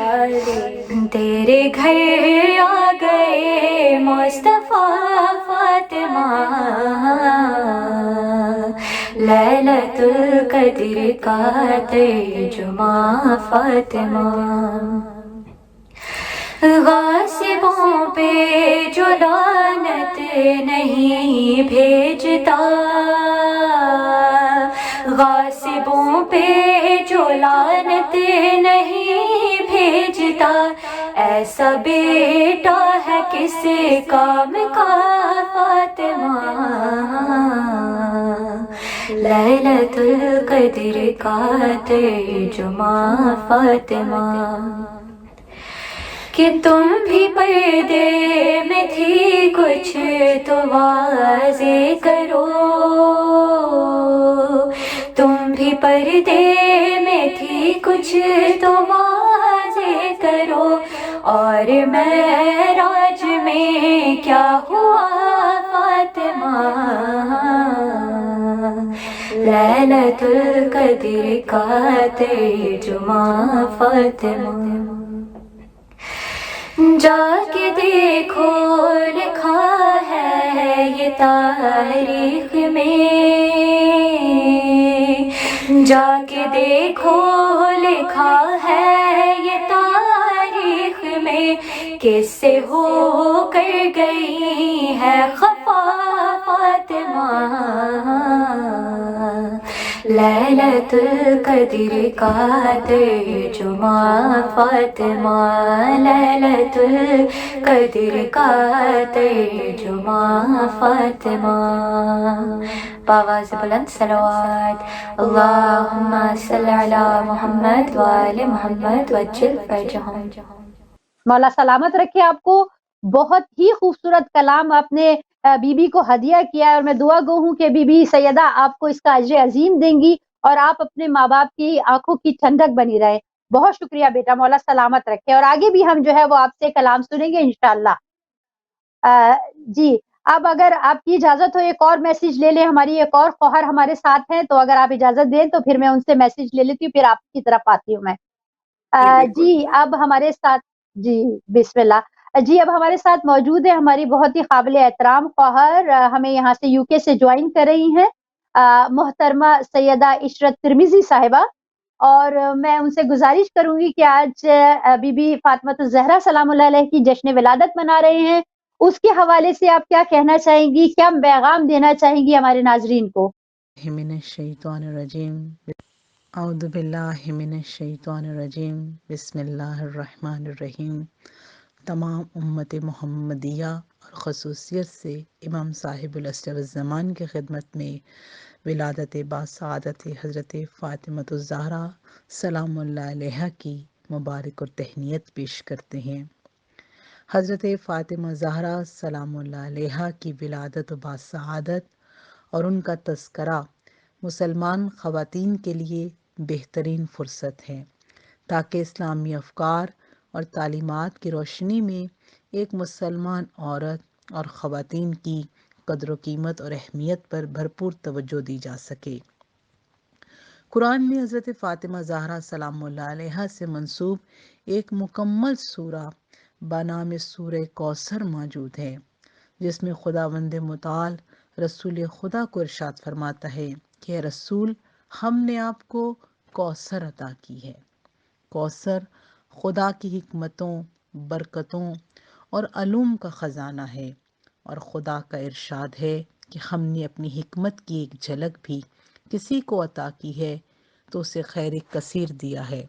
[SPEAKER 5] تیرے گھر آ گئے مصطفیٰ فاطمہ، لیلۃ القدر کا ترجمہ فاطمہ۔ غاصبوں پہ جو لعنت نہیں بھیجتا، غاصبوں پہ جو لعنت نہیں بھیجتا، ایسا بیٹا ہے کس کام کا فاطمہ، لیلۃ القدر کا ترجمہ فاطمہ۔ کہ تم بھی پردے میں تھی کچھ تو واضح کرو، تم بھی پردے میں تھی کچھ تو واضح کرو، اور معراج میں کیا ہوا فاطمہ، لیلۃ القدر کا ترجمہ فاطمہ۔ جا کے دیکھو لکھا ہے یہ تاریخ میں، جا کے دیکھو لکھا ہے یہ تاریخ میں، کس سے ہو کر گئی ہے خفا فاطمہ، ليلة القدر کا ترجمہ فاطمہ، ليلة القدر کا ترجمہ فاطمہ. بآواز بلند صلوات. اللہم صلی علی محمد وآل محمد وجل فرجہم.
[SPEAKER 1] مولا سلامت رکھے آپ کو. بہت ہی خوبصورت کلام آپ نے بی بی کو ہدیہ کیا ہے، اور میں دعا گو ہوں کہ بی بی سیدہ آپ کو اس کا اجر عظیم دیں گی اور آپ اپنے ماں باپ کی آنکھوں کی ٹھنڈک بنی رہے. بہت شکریہ بیٹا، مولا سلامت رکھے. اور آگے بھی ہم جو ہے وہ آپ سے کلام سنیں گے انشاءاللہ. جی اب اگر آپ کی اجازت ہو ایک اور میسج لے لیں. ہماری ایک اور خواہر ہمارے ساتھ ہیں، تو اگر آپ اجازت دیں تو پھر میں ان سے میسج لے لیتی ہوں، پھر آپ کی طرف آتی ہوں میں.
[SPEAKER 2] بالکل.
[SPEAKER 1] جی اب ہمارے ساتھ، جی بسم اللہ. جی اب ہمارے ساتھ موجود ہے ہماری بہت ہی قابل احترام خواہر، ہمیں یہاں سے یو کے سے جوائن کر رہی ہیں، محترمہ سیدہ عشرت ترمیزی صاحبہ. اور میں ان سے گزارش کروں گی کہ آج بی بی فاطمۃ الزہرا سلام اللہ علیہ کی جشن ولادت منا رہے ہیں، اس کے حوالے سے آپ کیا کہنا چاہیں گی، کیا پیغام دینا چاہیں گی ہمارے ناظرین کو؟
[SPEAKER 4] من الشیطان الرجیم. اعوذ باللہ من الشیطان الرجیم. بسم اللہ الرحمن الرحیم. تمام امت محمدیہ اور خصوصیت سے امام صاحب العصر والزمان کی خدمت میں ولادت باسعادت حضرت فاطمۃ الزہرا سلام اللہ علیہ کی مبارک اور تہنیت پیش کرتے ہیں. حضرت فاطمہ زہرا سلام اللہ علیہ کی ولادت و باسعادت اور ان کا تذکرہ مسلمان خواتین کے لیے بہترین فرصت ہے تاکہ اسلامی افکار اور تعلیمات کی روشنی میں ایک مسلمان عورت اور خواتین کی قدر و قیمت اور اہمیت پر بھرپور توجہ دی جا سکے. قرآن میں حضرت فاطمہ زہرا سلام اللہ علیہ سے منسوب ایک مکمل سورہ بنام سورہ کوثر موجود ہے، جس میں خداوند متعال رسول خدا کو ارشاد فرماتا ہے کہ اے رسول، ہم نے آپ کو کوثر عطا کی ہے. کوثر خدا کی حکمتوں، برکتوں اور علوم کا خزانہ ہے، اور خدا کا ارشاد ہے کہ ہم نے اپنی حکمت کی ایک جھلک بھی کسی کو عطا کی ہے تو اسے خیر کثیر دیا ہے.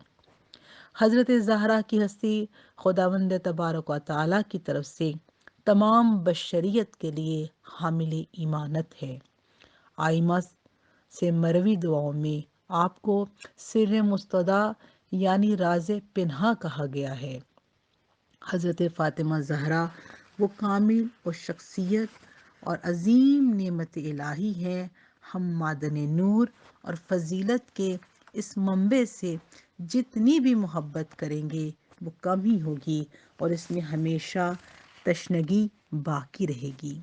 [SPEAKER 4] حضرت زہرا کی ہستی خداوند تبارک و تعالی کی طرف سے تمام بشریت کے لیے حامل ایمانت ہے. آئمہ سے مروی دعاؤں میں آپ کو سر مستودع یعنی راز پنہا کہا گیا ہے. حضرت فاطمہ زہرا وہ کامل و شخصیت اور عظیم نعمت الہی ہے. ہم معدن نور اور فضیلت کے اس منبع سے جتنی بھی محبت کریں گے وہ کم ہی ہوگی، اور اس میں ہمیشہ تشنگی باقی رہے گی.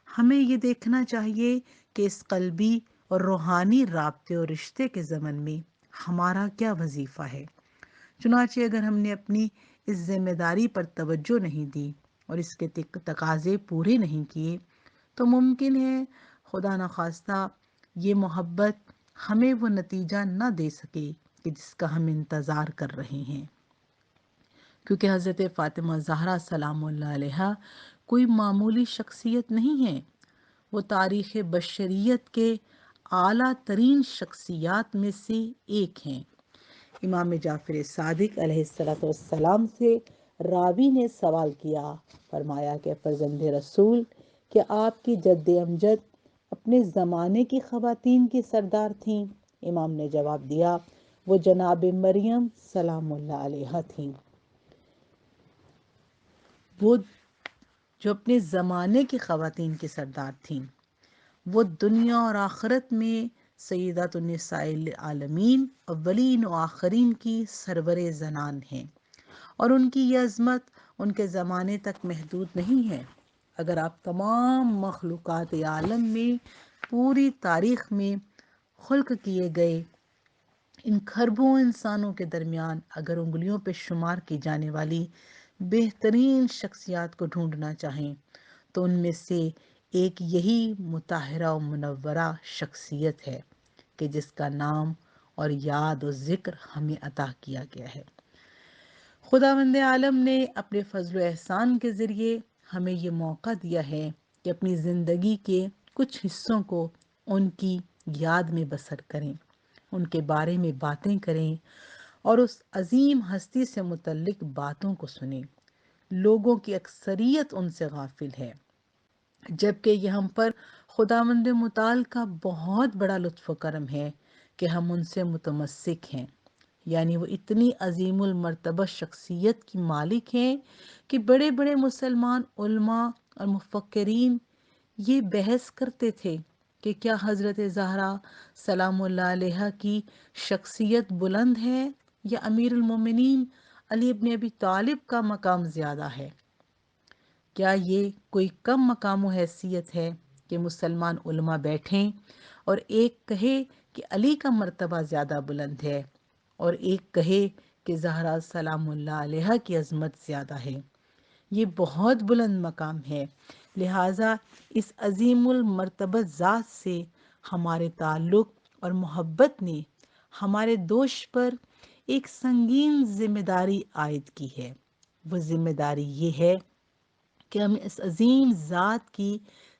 [SPEAKER 4] ہمیں یہ دیکھنا چاہیے کہ اس قلبی اور روحانی رابطے اور رشتے کے ضمن میں ہمارا کیا وظیفہ ہے. چنانچہ اگر ہم نے اپنی اس ذمہ داری پر توجہ نہیں دی اور اس کے تقاضے پورے نہیں کیے تو ممکن ہے خدا نخواستہ یہ محبت ہمیں وہ نتیجہ نہ دے سکے کہ جس کا ہم انتظار کر رہے ہیں. کیونکہ حضرت فاطمہ زہرا سلام اللہ علیہ کوئی معمولی شخصیت نہیں ہے، وہ تاریخ بشریت کے اعلیٰ ترین شخصیات میں سے ایک ہیں. امام جعفر صادق علیہ السلام سے راوی نے سوال کیا، فرمایا کہ فرزند رسول، کہ آپ کی جد امجد اپنے زمانے کی خواتین کی سردار تھیں؟ امام نے جواب دیا، وہ جناب مریم سلام اللہ علیہ تھیں. وہ جو اپنے زمانے کی خواتین کی سردار تھیں، وہ دنیا اور آخرت میں سیدات النساء العالمین، اولین و آخرین کی سرور زنان ہیں، اور ان کی یہ عظمت ان کے زمانے تک محدود نہیں ہے. اگر آپ تمام مخلوقات عالم میں پوری تاریخ میں خلق کیے گئے ان کھربوں انسانوں کے درمیان اگر انگلیوں پہ شمار کی جانے والی بہترین شخصیات کو ڈھونڈنا چاہیں تو ان میں سے ایک یہی مطہرہ و منورہ شخصیت ہے کہ جس کا نام اور یاد و ذکر ہمیں عطا کیا گیا ہے. خداوند عالم نے اپنے فضل و احسان کے ذریعے ہمیں یہ موقع دیا ہے کہ اپنی زندگی کے کچھ حصوں کو ان کی یاد میں بسر کریں.
[SPEAKER 6] ان کے بارے میں باتیں کریں اور اس عظیم ہستی سے متعلق باتوں کو سنیں۔ لوگوں کی اکثریت ان سے غافل ہے، جبکہ یہ ہم پر خداوند متعال کا بہت بڑا لطف و کرم ہے کہ ہم ان سے متمسک ہیں۔ یعنی وہ اتنی عظیم المرتبہ شخصیت کی مالک ہیں کہ بڑے بڑے مسلمان علماء اور مفکرین یہ بحث کرتے تھے کہ کیا حضرت زہرا سلام اللہ علیہا کی شخصیت بلند ہے یا امیر المومنین علی ابن ابی طالب کا مقام زیادہ ہے۔ کیا یہ کوئی کم مقام و حیثیت ہے کہ مسلمان علماء بیٹھیں اور ایک کہے کہ علی کا مرتبہ زیادہ بلند ہے اور ایک کہے کہ زہرا سلام اللہ علیہا کی عظمت زیادہ ہے؟ یہ بہت بلند مقام ہے، لہٰذا اس عظیم المرتبہ ذات سے ہمارے تعلق اور محبت نے ہمارے دوش پر ایک سنگین ذمہ داری عائد کی ہے۔ وہ ذمہ داری یہ ہے کہ ہم اس عظیم ذات کی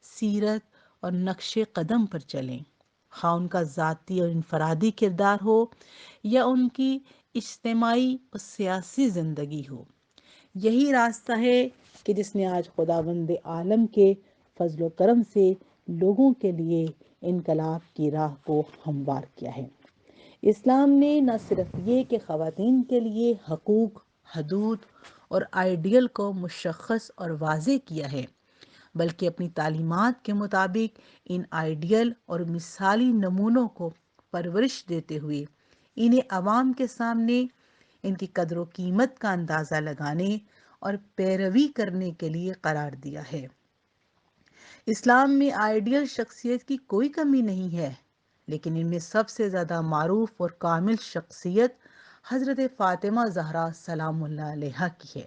[SPEAKER 6] سیرت اور نقش قدم پر چلیں، خواہ ان کا ذاتی اور انفرادی کردار ہو یا ان کی اجتماعی اور سیاسی زندگی ہو۔ یہی راستہ ہے کہ جس نے آج خداوند عالم کے فضل و کرم سے لوگوں کے لیے انقلاب کی راہ کو ہموار کیا ہے۔ اسلام نے نہ صرف یہ کہ خواتین کے لیے حقوق، حدود اور آئیڈیل کو مشخص اور واضح کیا ہے، بلکہ اپنی تعلیمات کے مطابق ان آئیڈیل اور مثالی نمونوں کو پرورش دیتے ہوئے انہیں عوام کے سامنے ان کی قدر و قیمت کا اندازہ لگانے اور پیروی کرنے کے لیے قرار دیا ہے۔ اسلام میں آئیڈیل شخصیت کی کوئی کمی نہیں ہے، لیکن ان میں سب سے زیادہ معروف اور کامل شخصیت حضرت فاطمہ زہرا سلام اللہ علیہا کی ہے۔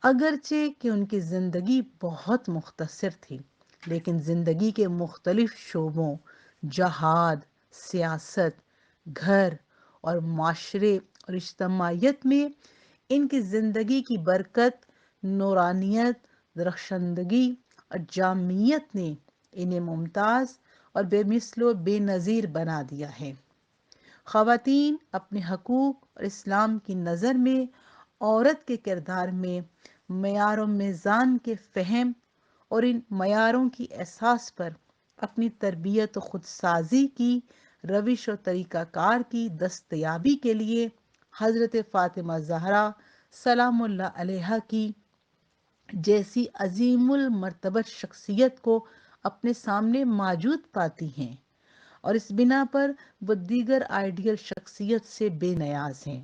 [SPEAKER 6] اگرچہ کہ ان کی زندگی بہت مختصر تھی، لیکن زندگی کے مختلف شعبوں، جہاد، سیاست، گھر اور معاشرے اور اجتماعیت میں ان کی زندگی کی برکت، نورانیت، درخشندگی اور جامعیت نے انہیں ممتاز اور بے مثل و بے نظیر بنا دیا ہے۔ خواتین اپنے حقوق اور اسلام کی نظر میں عورت کے کردار میں معیار و میزان کے فہم اور ان معیاروں کی اساس پر اپنی تربیت و خودسازی کی روش و طریقہ کار کی دستیابی کے لیے حضرت فاطمہ زہرا سلام اللہ علیہا کی جیسی عظیم المرتبہ شخصیت کو اپنے سامنے موجود پاتی ہیں، اور اس بنا پر وہ دیگر آئیڈیل شخصیت سے بے نیاز ہیں۔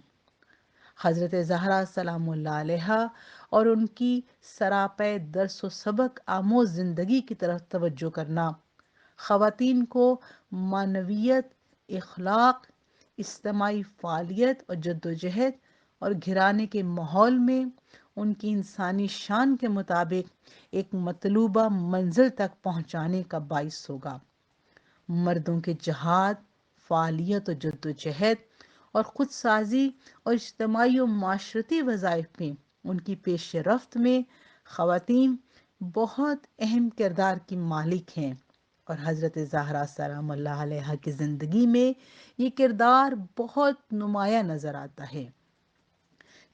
[SPEAKER 6] حضرت زہرا سلام اللہ علیہا اور ان کی سراپے درس و سبق آموز زندگی کی طرف توجہ کرنا خواتین کو معنویت، اخلاق، اجتماعی فعالیت اور جدوجہد اور گھرانے کے ماحول میں ان کی انسانی شان کے مطابق ایک مطلوبہ منزل تک پہنچانے کا باعث ہوگا۔ مردوں کے جہاد، فعالیت و جدوجہد اور خود سازی اور اجتماعی و معاشرتی وظائف میں ان کی پیش رفت میں خواتین بہت اہم کردار کی مالک ہیں، اور حضرت زہرا سلام اللہ علیہا کی زندگی میں یہ کردار بہت نمایاں نظر آتا ہے۔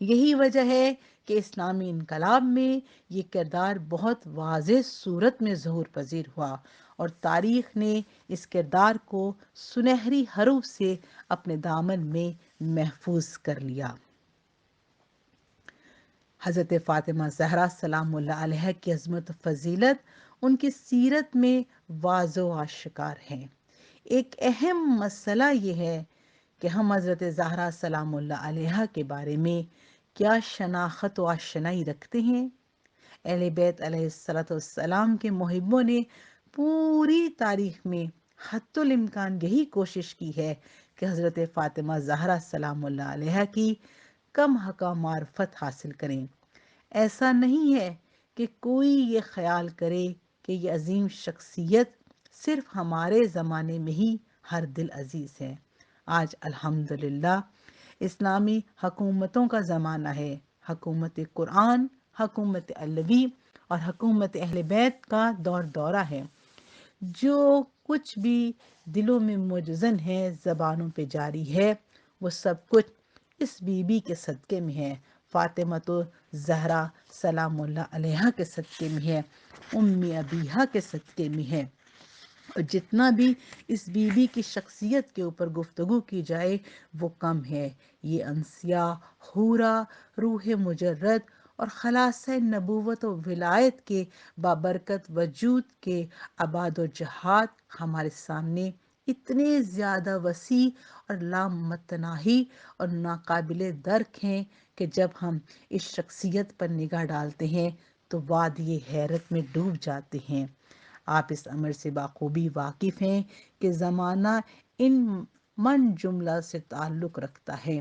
[SPEAKER 6] یہی وجہ ہے کہ اسلامی انقلاب میں یہ کردار بہت واضح صورت میں ظہور پذیر ہوا، اور تاریخ نے اس کردار کو سنہری حروف سے اپنے دامن میں محفوظ کر لیا۔ حضرت فاطمہ زہرا سلام اللہ علیہا کی عظمت و فضیلت ان کی سیرت میں واضح و آشکار ہے۔ ایک اہم مسئلہ یہ ہے کہ ہم حضرت زہرا سلام اللہ علیہا کے بارے میں کیا شناخت و آشنائی رکھتے ہیں؟ اہل بیت علیہ السلام کے محبوں نے پوری تاریخ میں حتی الامکان یہی کوشش کی ہے کہ حضرت فاطمہ زہرا سلام اللہ علیہا کی کم حق معرفت حاصل کریں۔ ایسا نہیں ہے کہ کوئی یہ خیال کرے کہ یہ عظیم شخصیت صرف ہمارے زمانے میں ہی ہر دل عزیز ہے۔ آج الحمدللہ اسلامی حکومتوں کا زمانہ ہے، حکومت قرآن، حکومت علوی اور حکومت اہل بیت کا دورہ ہے، جو کچھ بھی دلوں میں مجزن ہے، زبانوں پہ جاری ہے، وہ سب کچھ اس بی بی کے صدقے میں ہے، فاطمہ تو زہرا سلام اللہ علیہا کے صدقے میں ہے، ام ابیہا کے صدقے میں ہے۔ اور جتنا بھی اس بی بی کی شخصیت کے اوپر گفتگو کی جائے وہ کم ہے۔ یہ انسیہ، حورا، روح مجرد اور خلاصہ نبوت و ولایت کے بابرکت وجود کے ابعاد و جہات ہمارے سامنے اتنے زیادہ وسیع اور لامتناہی اور ناقابل درک ہیں کہ جب ہم اس شخصیت پر نگاہ ڈالتے ہیں تو وادی حیرت میں ڈوب جاتے ہیں۔ آپ اس امر سے بخوبی واقف ہیں کہ زمانہ ان من جملہ سے تعلق رکھتا ہے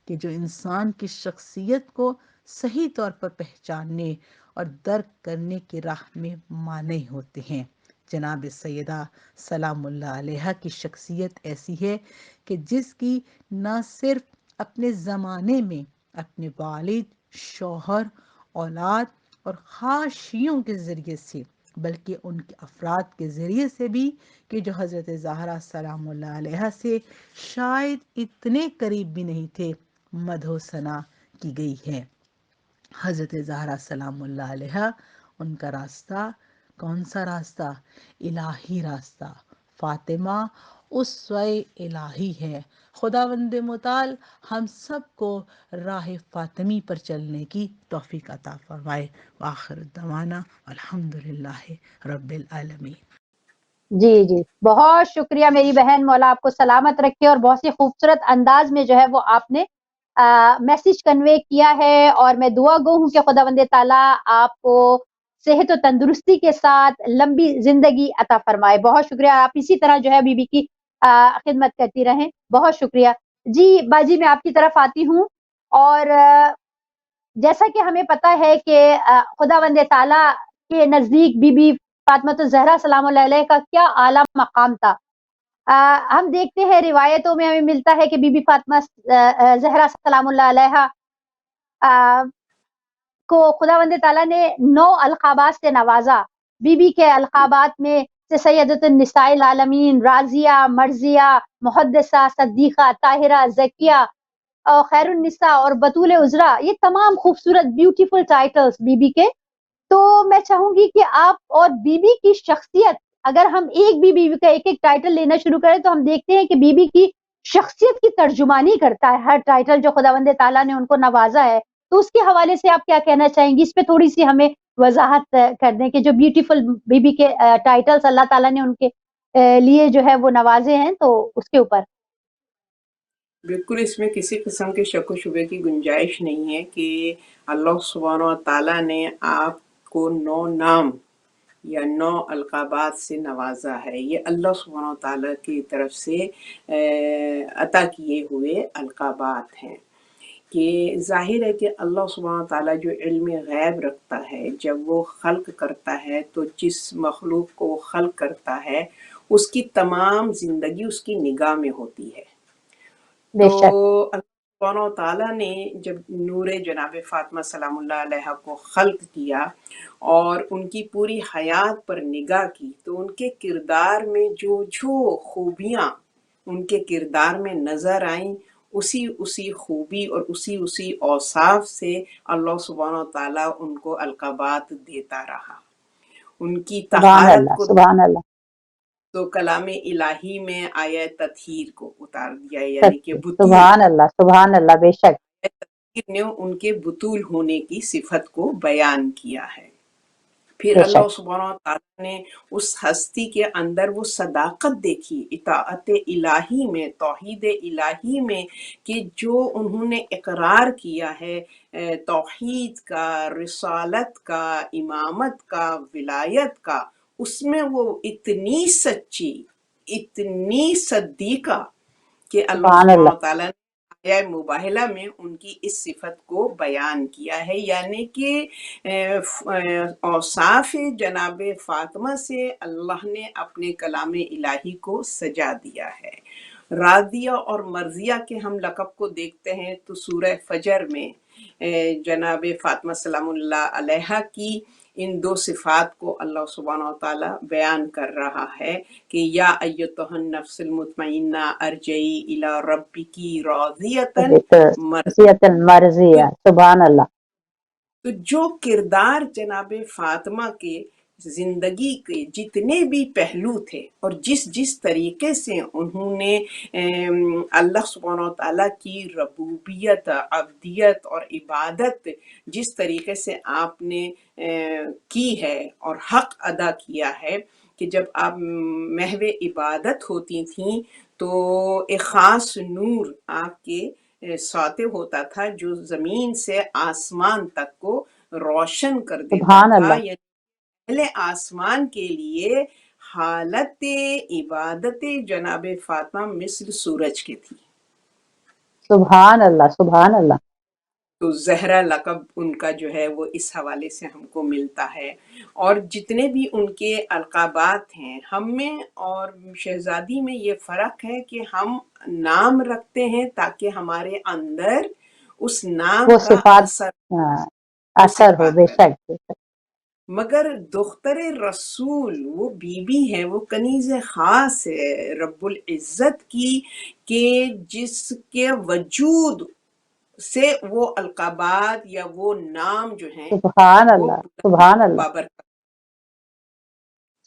[SPEAKER 6] کہ جو انسان کی شخصیت کو صحیح طور پر پہچاننے اور درک کرنے کی راہ میں مانع ہوتے ہیں۔ جناب سیدہ سلام اللہ علیہا کی شخصیت ایسی ہے کہ جس کی نہ صرف اپنے زمانے میں اپنے والد، شوہر، اولاد اور خاشیوں کے ذریعے سے بلکہ ان کے افراد کے ذریعے سے بھی کہ جو حضرت زہرا سلام اللہ علیہا سے شاید اتنے قریب بھی نہیں تھے، مدح و ثنا کی گئی ہے۔ حضرت زہرا سلام اللہ علیہا، ان کا راستہ کون سا راستہ؟ الہی راستہ۔ فاطمہ اسوہ الہی ہے۔ خداوند متعال ہم سب کو راہ فاطمی پر چلنے کی توفیق عطا فرمائے۔ وآخر دعوانا الحمدللہ رب العالمین۔
[SPEAKER 1] جی جی، بہت شکریہ میری بہن، مولا آپ کو سلامت رکھے، اور بہت ہی خوبصورت انداز میں جو ہے وہ آپ نے میسج کنوے کیا ہے، اور میں دعا گو ہوں کہ خداوند تعالیٰ آپ کو صحت و تندرستی کے ساتھ لمبی زندگی عطا فرمائے۔ بہت شکریہ، آپ اسی طرح جو ہے بی بی کی خدمت کرتی رہیں۔ بہت شکریہ۔ جی باجی، میں آپ کی طرف آتی ہوں، اور جیسا کہ ہمیں پتہ ہے کہ خداوند تعالیٰ کے نزدیک بی بی فاطمہ الزہرا سلام اللہ علیہ کا کیا اعلیٰ مقام تھا۔ ہم دیکھتے ہیں روایتوں میں ہمیں ملتا ہے کہ بی بی فاطمہ زہرا سلام اللہ علیہ کو خداوند تعالیٰ نے 9 القابات سے نوازا۔ بی بی کے القابات میں سے سیدۃ النساء العالمین، راضیہ، مرضیہ، محدثہ، صدیقہ، طاہرہ، زکیہ اور خیر النساء اور بطول عذرا، یہ تمام خوبصورت بیوٹیفل ٹائٹلز بی بی کے۔ تو میں چاہوں گی کہ آپ اور بی بی کی شخصیت، اگر ہم ایک بھی بی بی کا ایک ایک ٹائٹل لینا شروع کریں تو ہم دیکھتے ہیں کہ بی بی کی شخصیت کی ترجمانی کرتا ہے ہر ٹائٹل جو خداوند تعالیٰ نے ان کو نوازا ہے۔ تو اس کے حوالے سے آپ کیا کہنا چاہیں گی؟ اس پہ تھوڑی سی ہمیں وضاحت کر دیں کہ جو بیوٹیفل بی بی کے ٹائٹلز اللہ تعالیٰ نے ان کے لیے جو ہے وہ نوازے ہیں، تو اس کے اوپر۔
[SPEAKER 2] بالکل، اس میں کسی قسم کے شک و شبے کی گنجائش نہیں ہے کہ اللہ سبحانہ و تعالیٰ نے آپ کو 9 نام یا 9 القابات سے نوازا ہے۔ یہ اللہ سبحانہ و تعالیٰ کی طرف سے عطا کیے ہوئے القابات ہیں، کہ ظاہر ہے کہ اللہ سبحانہ و تعالیٰ جو علم غیب رکھتا ہے، جب وہ خلق کرتا ہے تو جس مخلوق کو وہ خلق کرتا ہے اس کی تمام زندگی اس کی نگاہ میں ہوتی ہے۔
[SPEAKER 1] بے
[SPEAKER 2] تو
[SPEAKER 1] شک۔
[SPEAKER 2] اللہ سبحانہ و تعالیٰ نے جب نور جناب فاطمہ سلام اللہ علیہ کو خلق کیا اور ان کی پوری حیات پر نگاہ کی تو ان کے کردار میں جو خوبیاں ان کے کردار میں نظر آئیں، اسی خوبی اور اسی اوصاف سے اللہ سبحانہ و تعالیٰ ان کو القابات دیتا رہا۔ ان کی
[SPEAKER 1] سبحان
[SPEAKER 2] طہارت
[SPEAKER 1] اللہ،
[SPEAKER 2] کو
[SPEAKER 1] سبحان اللہ۔
[SPEAKER 2] تو کلام الہی میں آیا تطہیر کو اتار دیا، یعنی کہ بطول،
[SPEAKER 1] سبحان اللہ، سبحان اللہ، بے شک۔
[SPEAKER 2] تطہیر نے ان کے بطول ہونے کی صفت کو بیان کیا ہے۔ پھر
[SPEAKER 1] بے
[SPEAKER 2] اللہ
[SPEAKER 1] شک۔
[SPEAKER 2] سبحانہ و تعالیٰ نے اس ہستی کے اندر وہ صداقت دیکھی اطاعت الہی میں، توحید الہی میں، کہ جو انہوں نے اقرار کیا ہے توحید کا، رسالت کا، امامت کا، ولایت کا، اس میں وہ اتنی سچی، اتنی صدیقہ کہ اللہ
[SPEAKER 1] سبحان
[SPEAKER 2] سبحانہ
[SPEAKER 1] اللہ۔
[SPEAKER 2] و تعالیٰ نے آیہ مباہلہ میں ان کی اس صفت کو بیان کیا ہے، یعنی کہ اوصاف جناب فاطمہ سے اللہ نے اپنے کلام الہی کو سجا دیا ہے۔ راضیہ اور مرضیہ کے ہم لقب کو دیکھتے ہیں تو سورہ فجر میں جناب فاطمہ سلام اللہ علیہ کی ان دو صفات کو اللہ سبحانہ و تعالی بیان کر رہا ہے کہ یا ایتها النفس المطمئنہ ارجعی الی ربکی راضیۃ مرضیہ۔
[SPEAKER 1] مرضیت المرضیہ، سبحان اللہ۔
[SPEAKER 2] تو جو کردار جناب فاطمہ کے زندگی کے جتنے بھی پہلو تھے اور جس طریقے سے انہوں نے اللہ سبحانہ و تعالیٰ کی ربوبیت، عبدیت اور عبادت جس طریقے سے آپ نے کی ہے اور حق ادا کیا ہے کہ جب آپ محو عبادت ہوتی تھیں تو ایک خاص نور آپ کے ساطع ہوتا تھا جو زمین سے آسمان تک کو روشن کر دیتا
[SPEAKER 1] سبحان
[SPEAKER 2] تھا،
[SPEAKER 1] اللہ،
[SPEAKER 2] یعنی اہل آسمان کے لیے حالت عبادت جناب فاطمہ مثل سورج کی تھی۔
[SPEAKER 1] سبحان اللہ، سبحان اللہ۔
[SPEAKER 2] تو زہرا لقب ان کا جو ہے وہ اس حوالے سے ہم کو ملتا ہے، اور جتنے بھی ان کے القابات ہیں ہم میں اور شہزادی میں یہ فرق ہے کہ ہم نام رکھتے ہیں تاکہ ہمارے اندر اس نام
[SPEAKER 1] وہ
[SPEAKER 2] کا
[SPEAKER 1] صفات اثر ہو، بے
[SPEAKER 2] کرے،
[SPEAKER 1] شک بے شک۔
[SPEAKER 2] مگر دختر رسول وہ بیوی ہے، وہ کنیز خاص ہے رب العزت کی، کہ جس کے وجود سے وہ القابات یا وہ نام جو ہیں
[SPEAKER 1] سبحان
[SPEAKER 2] وہ
[SPEAKER 1] اللہ، سبحان اللہ،
[SPEAKER 2] بابرکت۔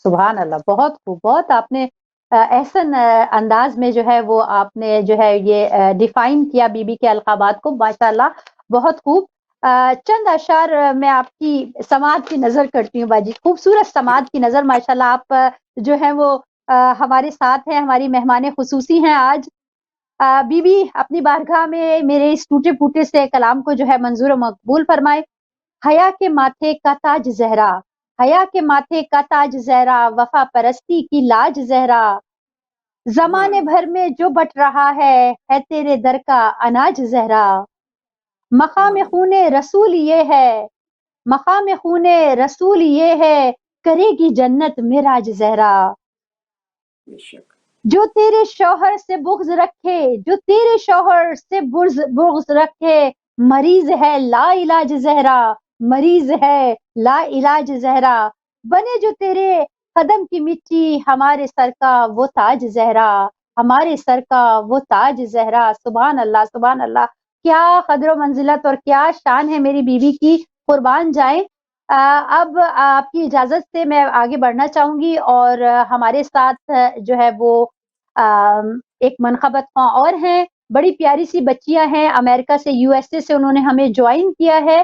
[SPEAKER 1] سبحان اللہ۔ بہت خوب، بہت آپ نے احسن انداز میں جو ہے وہ آپ نے جو ہے یہ ڈیفائن کیا بی بی کے القابات کو، ماشاءاللہ بہت خوب۔ چند اشعار میں آپ کی سماعت کی نظر کرتی ہوں باجی، خوبصورت سماعت کی نظر، ماشاءاللہ آپ جو ہیں وہ ہمارے ساتھ ہیں، ہماری مہمان خصوصی ہیں آج۔ بی بی اپنی بارگاہ میں میرے اس ٹوٹے پھوٹے سے کلام کو جو ہے منظور و مقبول فرمائے۔ حیا کے ماتھے کا تاج زہرا، حیا کے ماتھے کا تاج زہرا، وفا پرستی کی لاج زہرا، زمانے بھر میں جو بٹ رہا ہے تیرے در کا اناج زہرا، مقام خون رسول یہ ہے، مقام خون رسول یہ ہے، کرے گی جنت معراج زہرا،
[SPEAKER 2] بے شک۔
[SPEAKER 1] جو تیرے شوہر سے بغض رکھے، جو تیرے شوہر سے بغض رکھے، مریض ہے لا علاج زہرا، مریض ہے لا علاج زہرا، بنے جو تیرے قدم کی مٹی، ہمارے سر کا وہ تاج زہرا، ہمارے سر کا وہ تاج زہرا۔ سبحان اللہ، سبحان اللہ، کیا قدر و منزلت اور کیا شان ہے میری بیوی کی، قربان جائیں۔ اب آپ کی اجازت سے میں آگے بڑھنا چاہوں گی، اور ہمارے ساتھ جو ہے وہ ایک منقبت خواں اور ہیں، بڑی پیاری سی بچیاں ہیں، امریکہ سے، یو ایس اے سے انہوں نے ہمیں جوائن کیا ہے،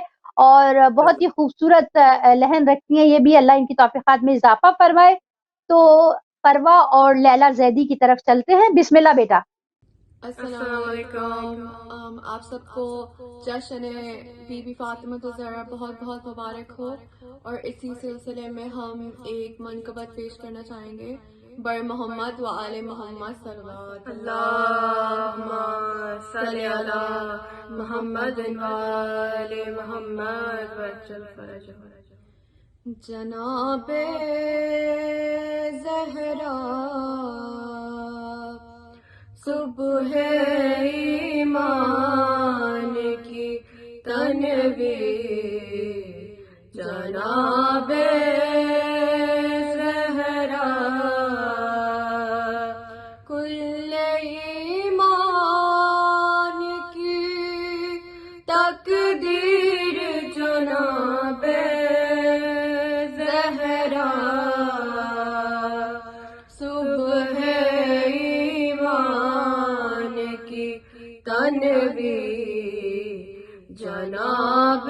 [SPEAKER 1] اور بہت ہی خوبصورت لہن رکھتی ہیں، یہ بھی اللہ ان کی توفیقات میں اضافہ فرمائے۔ تو پروا اور لیلا زیدی کی طرف چلتے ہیں، بسم اللہ بیٹا۔
[SPEAKER 5] السلام علیکم، آپ سب کو جشن بی بی فاطمہ الزہرا بہت بہت مبارک ہو، اور اسی سلسلے میں ہم ایک منقبت پیش کرنا چاہیں گے، بر محمد و آل محمد صلوات اللہم صلی علی محمد و آل محمد وجل فرجہ۔ جناب زہرا صبح ایمان کی تنویر، جناب زہرا کل ایمان کی تقدیر، جناب زہرا صبح تنویر، جناب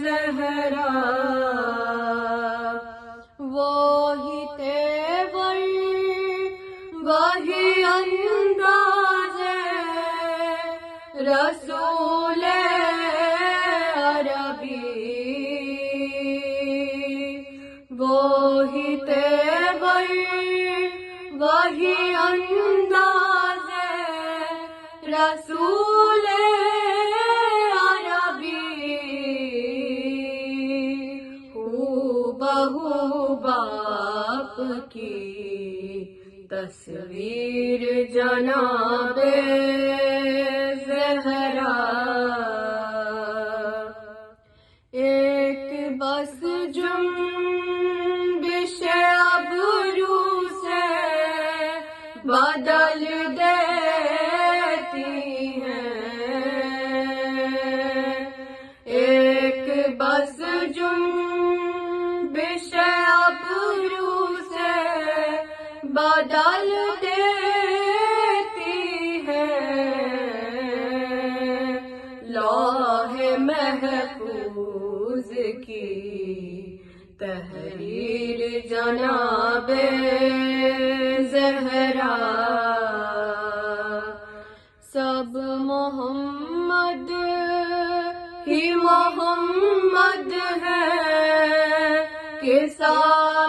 [SPEAKER 5] زہرا وہی تیور وہی انداز رسول عربی، وہی تیور وہی انداز رسول عربی، ہو بہو باپ کی تصویر، جناب زہرا ایک بار
[SPEAKER 7] بدل دیتی ہیں، ایک بس جنبش ابرو سے بدل دیتی ہیں، لوح محفوظ کی تحریر جناب زہرا، سب محمد ہی محمد ہے قصہ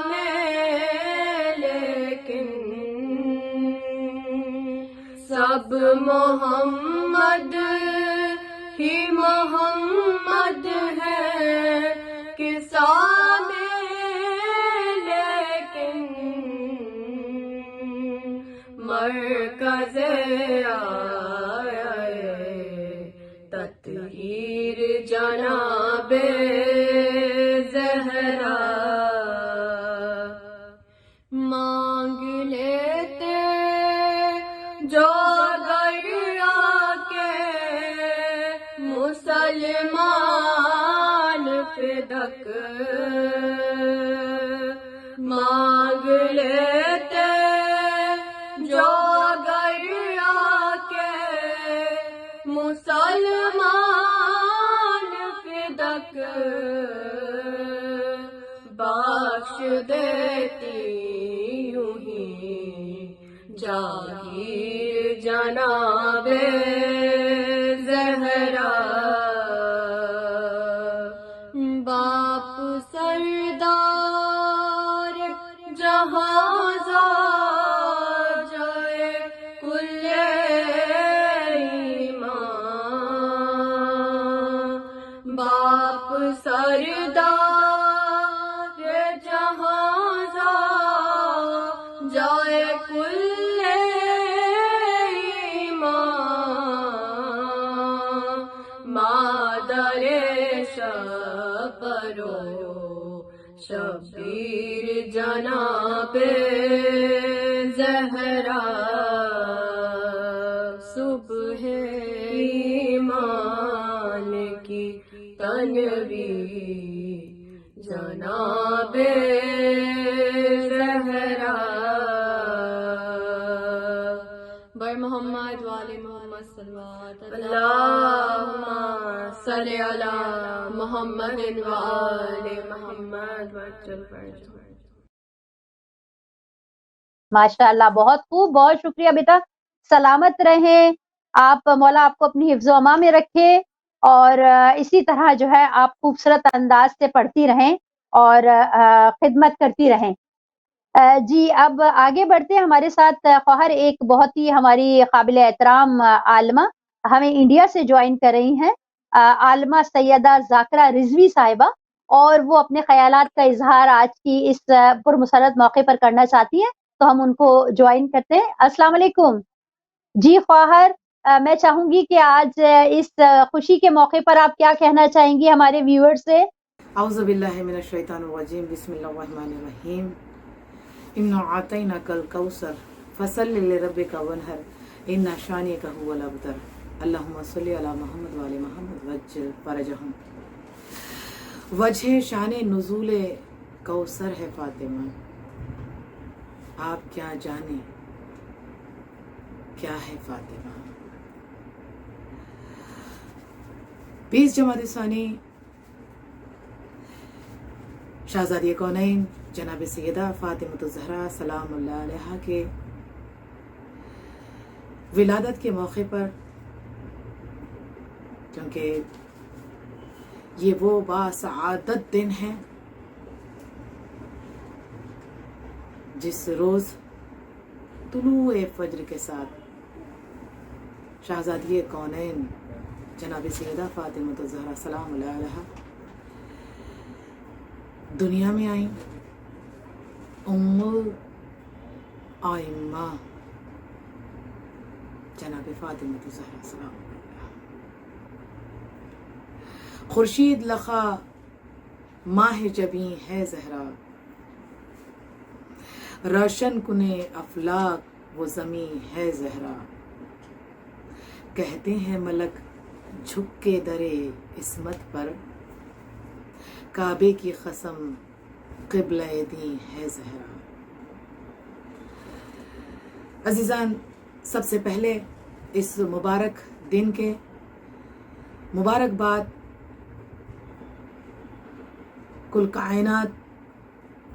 [SPEAKER 7] میں، لیکن سب محمد ہی محمد ہے قصہ میں، لیکن مرکز تطہیر جناب زہرا، مانگ لیتے جو اگر آ کے مسلمان فدک، مانگ لیتے جو اگر آ کے مسلمان فدک، بخش دیتی یوں ہی جاگیر جناب زہرا، باپ سردار جہاں جائے کل ایمان، باپ سردار جہاں جائے کل ایمان، مادر شبرو شبیر جناب زہرا، صبح ایمان کی تنویر جناب زہرا، بر محمد والے محمد صلوات اللہم صلی علی محمد وآل محمد وعجل فرجہ۔
[SPEAKER 1] ماشاء اللہ، بہت خوب، بہت شکریہ بیٹا، سلامت رہیں آپ، مولا آپ کو اپنی حفظ و امان میں رکھے، اور اسی طرح جو ہے آپ خوبصورت انداز سے پڑھتی رہیں اور خدمت کرتی رہیں۔ جی اب آگے بڑھتے ہیں، ہمارے ساتھ خواہر ایک بہت ہی ہماری قابل احترام عالمہ ہمیں انڈیا سے جوائن کر رہی ہیں، عالمہ سیدہ ذاکرہ رضوی صاحبہ، اور وہ اپنے خیالات کا اظہار آج کی اس پرمسرت موقع پر کرنا چاہتی ہیں، تو ہم ان کو جوائن کرتے ہیں۔ السلام علیکم جی خواہر، میں چاہوں گی کہ آج اس خوشی کے موقع پر آپ کیا کہنا چاہیں گی ہمارے ویور سے؟
[SPEAKER 6] اعوذ باللہ من الشیطان الرجیم، بسم اللہ الرحمن الرحیم، انا اعطیناک الکوثر فصل لربک وانحر ان شانئک هو الابتر، اللہم صلی علی محمد وآل محمد وعجل فرجہم۔ وجہ شان نزول کوثر ہے فاطمہ، آپ کیا جانیں کیا ہے فاطمہ۔ 20 جمادی ثانی شہزادی کونین جناب سیدہ فاطمہ الزہرا سلام اللہ علیہا کے ولادت کے موقع پر، کیونکہ یہ وہ باسعادت دن ہے جس روز طلوع فجر کے ساتھ شہزادی کونین جناب سیدہ فاطمہ الزہرا سلام اللہ علیہا دنیا میں آئیں، ام الائمہ جناب فاطمہ الزہرا سلام اللہ علیہا، خورشید لخا ماہ جبیں ہے زہرا، روشن کنے افلاک وہ زمیں ہے زہرا، کہتے ہیں ملک جھک کے درے عصمت پر، کعبے کی قسم قبلہ دین ہے زہرا۔ عزیزان، سب سے پہلے اس مبارک دن کے مبارکباد کل کائنات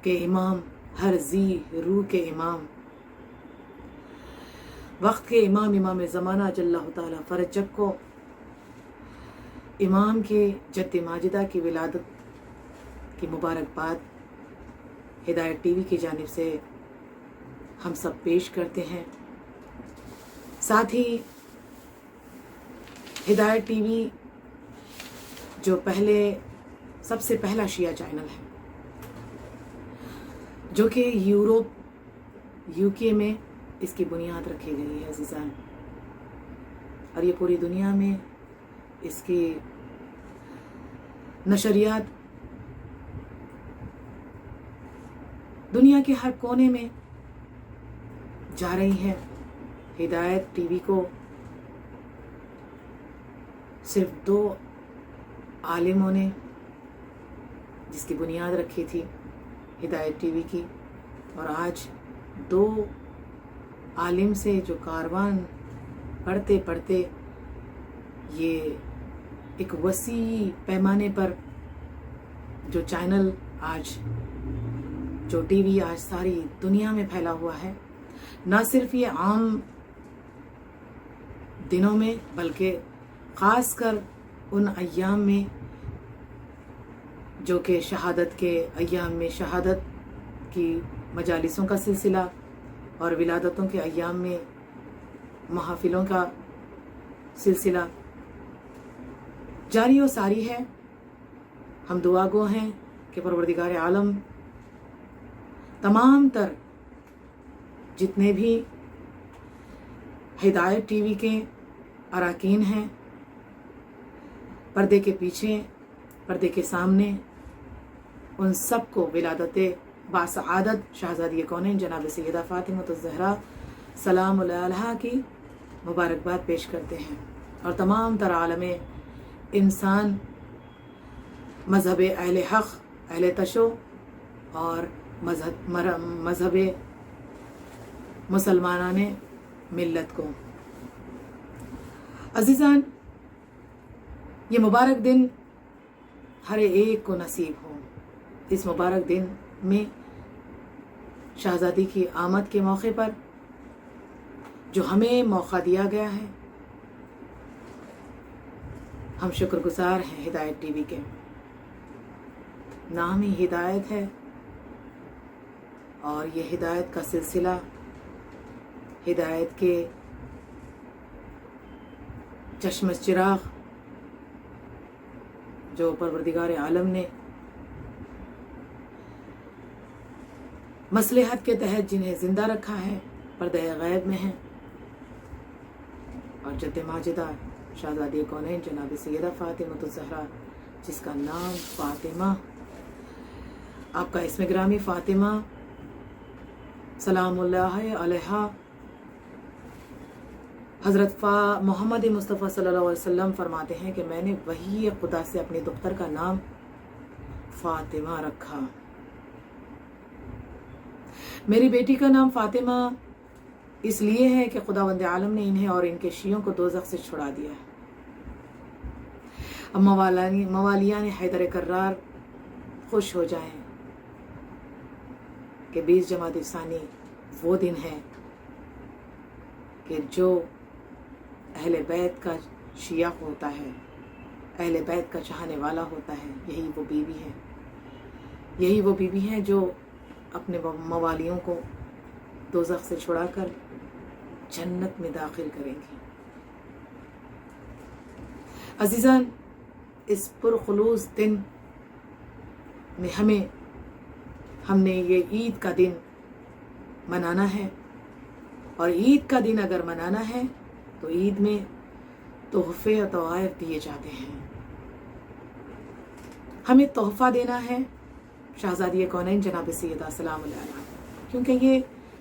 [SPEAKER 6] کے امام، ہر ذی روح کے امام، وقت کے امام، امام زمانہ اجل اللہ تعالیٰ فرجک کو، امام کے جد ماجدہ کی ولادت کی مبارکباد ہدایت ٹی وی کی جانب سے ہم سب پیش کرتے ہیں۔ ساتھ ہی ہدایت ٹی وی جو سب سے پہلا شیعہ چینل ہے، جو کہ یورپ UK میں اس کی بنیاد رکھی گئی ہے عزیزان، اور یہ پوری دنیا میں اس کی نشریات دنیا کے ہر کونے میں جا رہی ہیں۔ ہدایت ٹی وی کو صرف 2 عالموں نے جس کی بنیاد رکھی تھی ہدایت ٹی وی کی، اور آج 2 عالم سے جو کاروان پڑھتے پڑھتے یہ ایک وسیع پیمانے پر جو چینل آج، جو ٹی وی آج ساری دنیا میں پھیلا ہوا ہے، نہ صرف یہ عام دنوں میں بلکہ خاص کر ان ایام میں جو کہ شہادت کے ایام میں شہادت کی مجالسوں کا سلسلہ، اور ولادتوں کے ایام میں محافلوں کا سلسلہ جاری و ساری ہے۔ ہم دعا گو ہیں کہ پروردگار عالم تمام تر جتنے بھی ہدایت ٹی وی کے اراکین ہیں، پردے کے پیچھے، پردے کے سامنے، ان سب کو ولادت باسعادت شہزادی کونین جناب سیدہ فاطمہ الزہرا سلام علیہا کی مبارکباد پیش کرتے ہیں، اور تمام تر عالم انسان، مذہب اہل حق، اہل تشو، اور مذہب مسلمانان ملت کو۔ عزیزان، یہ مبارک دن ہر ایک کو نصیب ہو۔ اس مبارک دن میں شہزادی کی آمد کے موقع پر جو ہمیں موقع دیا گیا ہے، ہم شکر گزار ہیں ہدایت ٹی وی کے۔ نام ہی ہدایت ہے، اور یہ ہدایت کا سلسلہ، ہدایت کے چشم چراغ جو پروردگار عالم نے مصلحت کے تحت جنہیں زندہ رکھا ہے، پردہ غیب میں ہیں، اور جد ماجدہ شہزادی کونین جناب سیدہ فاطمہ الزہرا، جس کا نام فاطمہ، آپ کا اسم گرامی فاطمہ سلام اللہ علیہا، حضرت محمد مصطفیٰ صلی اللہ علیہ وسلم فرماتے ہیں کہ میں نے وحی خدا سے اپنی دختر کا نام فاطمہ رکھا۔ میری بیٹی کا نام فاطمہ اس لیے ہے کہ خداوند عالم نے انہیں اور ان کے شیعوں کو دوزخ سے چھڑا دیا ہے۔ اب موالیان حیدر کرار خوش ہو جائیں کہ 20 جمادی الثانی وہ دن ہے کہ جو اہل بیت کا شیعہ ہوتا ہے، اہل بیت کا چاہنے والا ہوتا ہے، یہی وہ بیوی ہے، یہی وہ بیوی ہے جو اپنے موالیوں کو دوزخ سے چھڑا کر جنت میں داخل کریں گی۔ عزیزان، اس پرخلوص دن میں ہم نے یہ عید کا دن منانا ہے، اور عید کا دن اگر منانا ہے تو عید میں تحفے اور تحائف دیے جاتے ہیں۔ ہمیں تحفہ دینا ہے شہزادی کونین جناب سیدہ سلام علیہا، کیونکہ یہ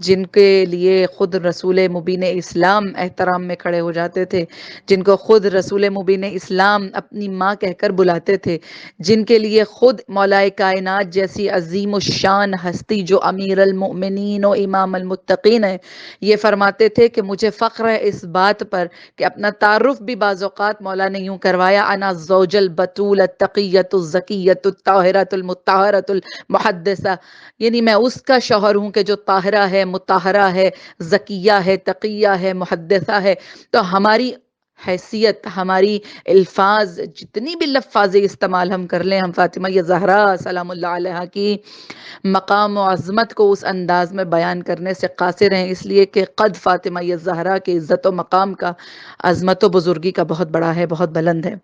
[SPEAKER 8] جن کے لیے خود رسول مبین اسلام احترام میں کھڑے ہو جاتے تھے، جن کو خود رسول مبین اسلام اپنی ماں کہہ کر بلاتے تھے، جن کے لیے خود مولا کائنات جیسی عظیم الشان ہستی جو امیر المؤمنین و امام المتقین ہے، یہ فرماتے تھے کہ مجھے فخر ہے اس بات پر کہ اپنا تعارف بھی بعض اوقات مولا نے یوں کروایا، انا زوج البتول التقیۃ الزکیۃ الطاہرۃ المطہرۃ المحدثہ، یعنی میں اس کا شوہر ہوں کہ جو طاہرہ ہے، مطہرہ ہے، زکیہ ہے، تقیہ ہے، محدثہ ہے۔ تو ہماری حیثیت، ہماری الفاظ، جتنی بھی لفاظ استعمال ہم کر لیں، ہم فاطمہ زہرا سلام اللہ علیہا کی مقام و عظمت کو اس انداز میں بیان کرنے سے قاصر ہیں، اس لیے کہ قد فاطمہ زہرا کے عزت و مقام کا، عظمت و بزرگی کا بہت بڑا ہے، بہت بلند ہے۔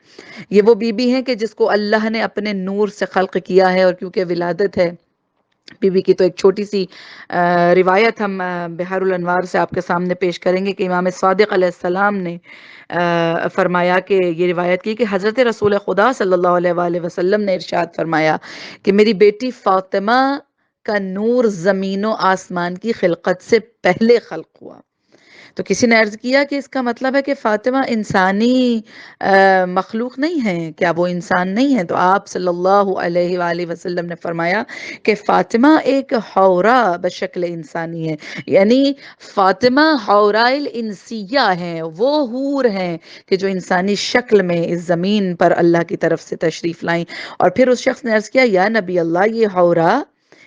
[SPEAKER 8] یہ وہ بی بی ہیں کہ جس کو اللہ نے اپنے نور سے خلق کیا ہے، اور کیونکہ ولادت ہے بی بی کی تو ایک چھوٹی سی روایت ہم بحار الانوار سے آپ کے سامنے پیش کریں گے کہ امام صادق علیہ السلام نے فرمایا کہ یہ روایت کی کہ حضرت رسول خدا صلی اللہ علیہ وآلہ وسلم نے ارشاد فرمایا کہ میری بیٹی فاطمہ کا نور زمین و آسمان کی خلقت سے پہلے خلق ہوا۔ تو کسی نے عرض کیا کہ اس کا مطلب ہے کہ فاطمہ انسانی مخلوق نہیں ہے، کیا وہ انسان نہیں ہے؟ تو آپ صلی اللہ علیہ وآلہ وسلم نے فرمایا کہ فاطمہ ایک حورا بشکل انسانی ہے، یعنی فاطمہ حورائل انسیہ ہیں، وہ حور ہیں کہ جو انسانی شکل میں اس زمین پر اللہ کی طرف سے تشریف لائیں۔ اور پھر اس شخص نے عرض کیا یا نبی اللہ یہ حورا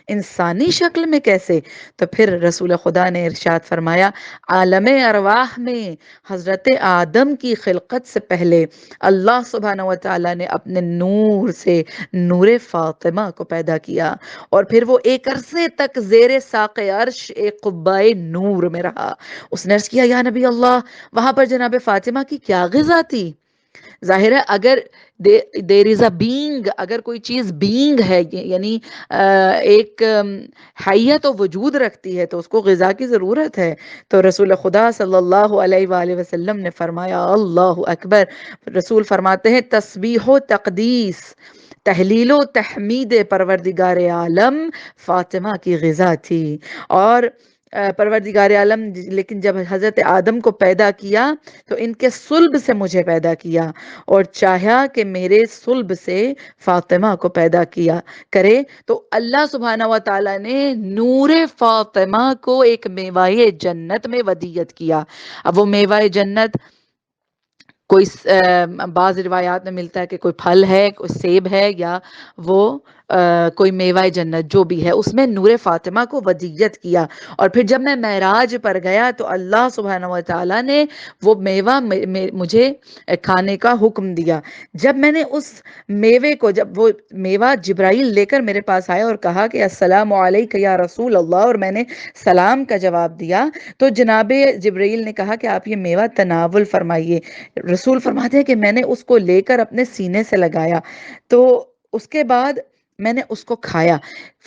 [SPEAKER 8] انسانی شکل میں کیسے؟ تو پھر رسول خدا نے ارشاد فرمایا عالم ارواح میں حضرت آدم کی خلقت سے پہلے اللہ سبحانہ و تعالیٰ نے اپنے نور سے نور فاطمہ کو پیدا کیا، اور پھر وہ ایک عرصے تک زیر ساق عرش ایک قبائے نور میں رہا۔ اس نے عرض کیا یا نبی اللہ وہاں پر جناب فاطمہ کی کیا غذا تھی؟ ظاہر ہے اگر دیر از اے بینگ، اگر کوئی چیز بینگ ہے یعنی ایک حیت و وجود رکھتی ہے تو اس کو غذا کی ضرورت ہے۔ تو رسول خدا صلی اللہ علیہ وآلہ وسلم نے فرمایا اللہ اکبر، رسول فرماتے ہیں تسبیح و تقدیس، تحلیل و تحمید پروردگار عالم فاطمہ کی غذا تھی۔ اور پروردگار عالم لیکن جب حضرت آدم کو پیدا کیا تو ان کے صلب سے مجھے پیدا کیا، اور چاہا کہ میرے صلب سے فاطمہ کو پیدا کیا کرے، تو اللہ سبحانہ و تعالیٰ نے نور فاطمہ کو ایک میوہ جنت میں ودیعت کیا۔ اب وہ میوہ جنت کوئی بعض روایات میں ملتا ہے کہ کوئی پھل ہے، کوئی سیب ہے، یا وہ کوئی میوہ جنت جو بھی ہے، اس میں نور فاطمہ کو ودیعت کیا۔ اور پھر جب میں معراج پر گیا تو اللہ سبحانہ و تعالیٰ نے وہ میوہ مجھے کھانے کا حکم دیا۔ جب میں نے اس میوے کو، جب وہ میوہ جبرائیل لے کر میرے پاس آیا اور کہا کہ السلام علیک یا رسول اللہ، اور میں نے سلام کا جواب دیا، تو جناب جبرائیل نے کہا کہ آپ یہ میوہ تناول فرمائیے۔ رسول فرماتے ہیں کہ میں نے اس کو لے کر اپنے سینے سے لگایا، تو اس کے بعد میں نے اس کو کھایا۔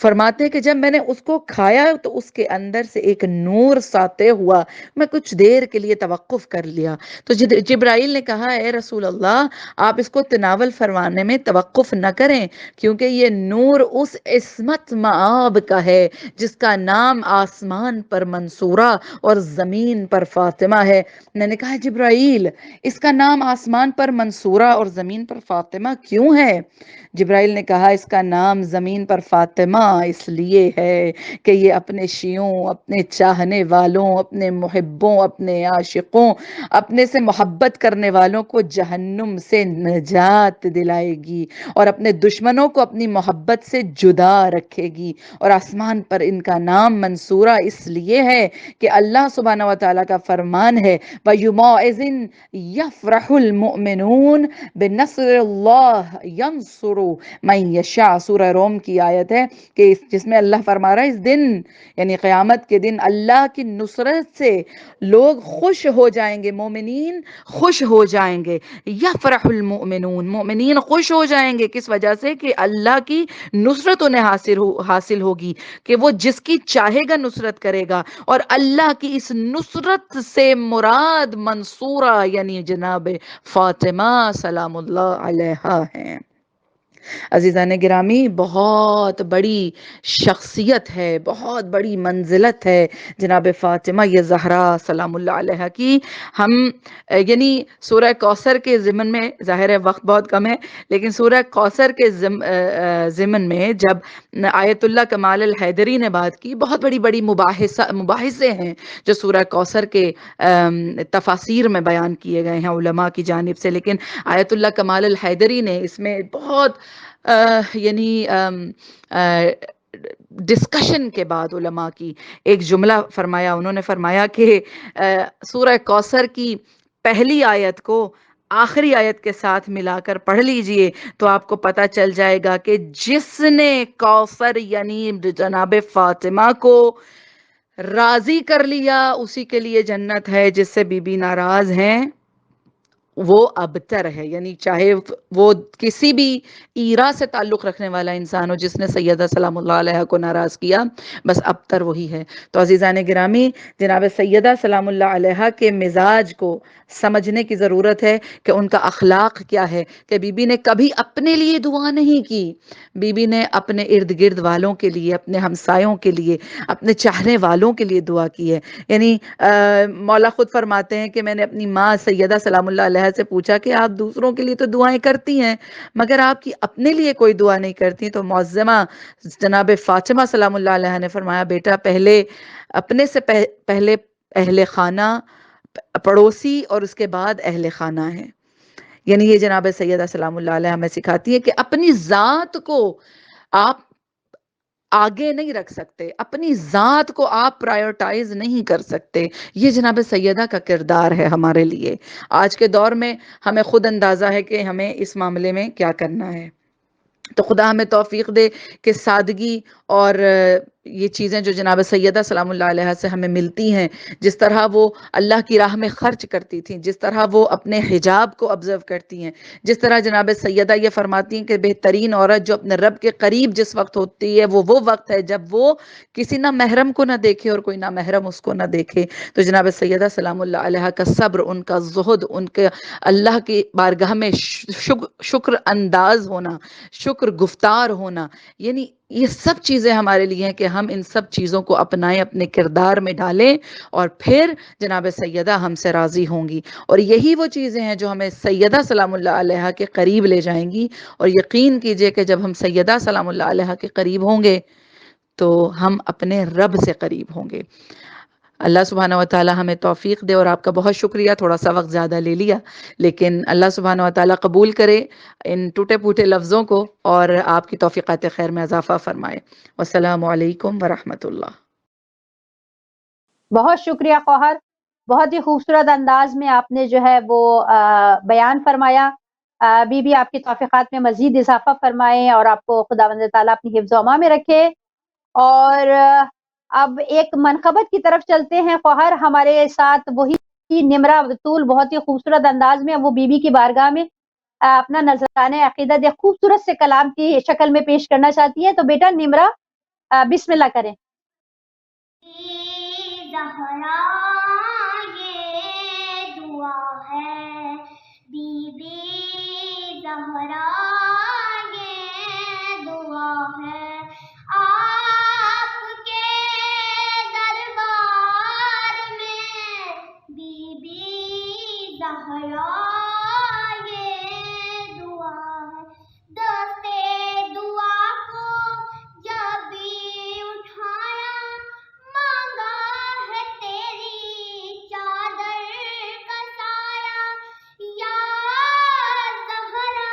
[SPEAKER 8] فرماتے ہیں کہ جب میں نے اس کو کھایا تو اس کے اندر سے ایک نور ساطع ہوا، میں کچھ دیر کے لیے توقف کر لیا۔ تو جبرائیل نے کہا اے رسول اللہ آپ اس کو تناول فرمانے میں توقف نہ کریں، کیونکہ یہ نور اس عصمت مآب کا ہے جس کا نام آسمان پر منصورہ اور زمین پر فاطمہ ہے۔ میں نے کہا جبرائیل اس کا نام آسمان پر منصورہ اور زمین پر فاطمہ کیوں ہے؟ جبرائیل نے کہا اس کا نام زمین پر فاطمہ اس لیے ہے کہ یہ اپنے شیعوں، اپنے چاہنے والوں، اپنے محبوں، اپنے عاشقوں، اپنے سے محبت کرنے والوں کو جہنم سے نجات دلائے گی، اور اپنے دشمنوں کو اپنی محبت سے جدا رکھے گی۔ اور آسمان پر ان کا نام منصورہ اس لیے ہے کہ اللہ سبحانہ و تعالیٰ کا فرمان ہے وَيُومَئِذٍ يَفْرَحُ الْمُؤْمِنُونَ بِنَصْرِ اللَّهِ يَنْصُرُ مَن يَشَاءُ، سورہ روم کی آیت ہے کہ جس میں اللہ فرما رہا ہے اس دن یعنی قیامت کے دن اللہ کی نصرت سے لوگ خوش ہو جائیں گے، مومنین خوش ہو جائیں گے۔ یفرح المؤمنون، مومنین خوش ہو جائیں گے، کس وجہ سے کہ اللہ کی نصرت انہیں حاصل ہوگی، کہ وہ جس کی چاہے گا نصرت کرے گا، اور اللہ کی اس نصرت سے مراد منصورہ یعنی جناب فاطمہ سلام اللہ علیہا ہیں۔ عزیزان گرامی، بہت بڑی شخصیت ہے، بہت بڑی منزلت ہے جناب فاطمہ یہ زہرا سلام اللہ علیہ کی. ہم یعنی سورہ کوثر کے ضمن میں، ظاہر ہے وقت بہت کم ہے، لیکن سورہ کوثر کے ضمن میں جب آیت اللہ کمال الحیدری نے بات کی، بہت بڑی بڑی مباحثے ہیں جو سورہ کوثر کے تفاسیر میں بیان کیے گئے ہیں علماء کی جانب سے، لیکن آیت اللہ کمال الحیدری نے اس میں بہت یعنی ڈسکشن کے بعد علماء کی ایک جملہ فرمایا. انہوں نے فرمایا کہ سورہ کوثر کی پہلی آیت کو آخری آیت کے ساتھ ملا کر پڑھ لیجئے تو آپ کو پتہ چل جائے گا کہ جس نے کوثر یعنی جناب فاطمہ کو راضی کر لیا اسی کے لیے جنت ہے، جس سے بی بی ناراض ہیں وہ ابتر ہے. یعنی چاہے وہ کسی بھی ایرا سے تعلق رکھنے والا انسان ہو، جس نے سیدہ سلام اللہ علیہ کو ناراض کیا بس ابتر وہی ہے. تو عزیزان گرامی، جناب سیدہ سلام اللہ علیہ کے مزاج کو سمجھنے کی ضرورت ہے کہ ان کا اخلاق کیا ہے، کہ بی بی نے کبھی اپنے لیے دعا نہیں کی، بی بی نے اپنے ارد گرد والوں کے لیے، اپنے ہمسایوں کے لیے، اپنے چاہنے والوں کے لیے دعا کی ہے. یعنی مولا خود فرماتے ہیں کہ میں نے اپنی ماں سیدہ سلام اللہ علیہ سے پوچھا کہ آپ دوسروں کے لیے تو دعائیں کرتی ہیں مگر آپ کی اپنے لیے کوئی دعا نہیں کرتی. تو معظمہ جناب فاطمہ سلام اللہ علیہ نے فرمایا بیٹا پہلے اپنے سے پہلے اہل خانہ، پڑوسی اور اس کے بعد اہل خانہ ہیں. یعنی یہ جناب سیدہ سلام اللہ علیہ ہمیں سکھاتی ہے کہ اپنی ذات کو آپ آگے نہیں رکھ سکتے، اپنی ذات کو آپ پرائیورٹائز نہیں کر سکتے. یہ جناب سیدہ کا کردار ہے ہمارے لیے. آج کے دور میں ہمیں خود اندازہ ہے کہ ہمیں اس معاملے میں کیا کرنا ہے. تو خدا ہمیں توفیق دے کہ سادگی اور یہ چیزیں جو جناب سیدہ سلام اللہ علیہ سے ہمیں ملتی ہیں، جس طرح وہ اللہ کی راہ میں خرچ کرتی تھیں، جس طرح وہ اپنے حجاب کو آبزرو کرتی ہیں، جس طرح جناب سیدہ یہ فرماتی ہیں کہ بہترین عورت جو اپنے رب کے قریب جس وقت ہوتی ہے وہ وقت ہے جب وہ کسی نہ محرم کو نہ دیکھے اور کوئی نہ محرم اس کو نہ دیکھے. تو جناب سیدہ سلام اللہ علیہ کا صبر، ان کا زہد، ان کے اللہ کی بارگاہ میں شکر انداز ہونا، شکر گفتار ہونا، یعنی یہ سب چیزیں ہمارے لیے ہیں کہ ہم ان سب چیزوں کو اپنائیں، اپنے کردار میں ڈالیں اور پھر جناب سیدہ ہم سے راضی ہوں گی. اور یہی وہ چیزیں ہیں جو ہمیں سیدہ سلام اللہ علیہ کے قریب لے جائیں گی. اور یقین کیجئے کہ جب ہم سیدہ سلام اللہ علیہ کے قریب ہوں گے تو ہم اپنے رب سے قریب ہوں گے. اللہ سبحانہ و تعالی ہمیں توفیق دے. اور آپ کا بہت شکریہ، تھوڑا سا وقت زیادہ لے لیا، لیکن اللہ سبحانہ و تعالی قبول کرے ان ٹوٹے پھوٹے لفظوں کو اور آپ کی توفیقات خیر میں اضافہ فرمائے. والسلام علیکم ورحمۃ اللہ.
[SPEAKER 1] بہت شکریہ خواہر، بہت ہی خوبصورت انداز میں آپ نے جو ہے وہ بیان فرمایا. بی بی آپ کی توفیقات میں مزید اضافہ فرمائے اور آپ کو خداوند تعالیٰ اپنی حفظ و امان میں رکھے. اور اب ایک منقبت کی طرف چلتے ہیں خواہر. ہمارے ساتھ وہی نمرہ بطول بہت ہی خوبصورت انداز میں وہ بی بی کی بارگاہ میں اپنا نذرانہ عقیدت ایک خوبصورت سے کلام کی شکل میں پیش کرنا چاہتی ہیں. تو بیٹا نمرہ بسم اللہ کریں.
[SPEAKER 3] زہرا یہ دعا ہے، بی بی زہرا یہ دعا ہے، آپ کے دربار میں بی بی زہرا یہ دعا ہے. دستے دعا کو جب بھی اٹھایا، مانگا ہے تیری چادر کا سایہ، یا زہرا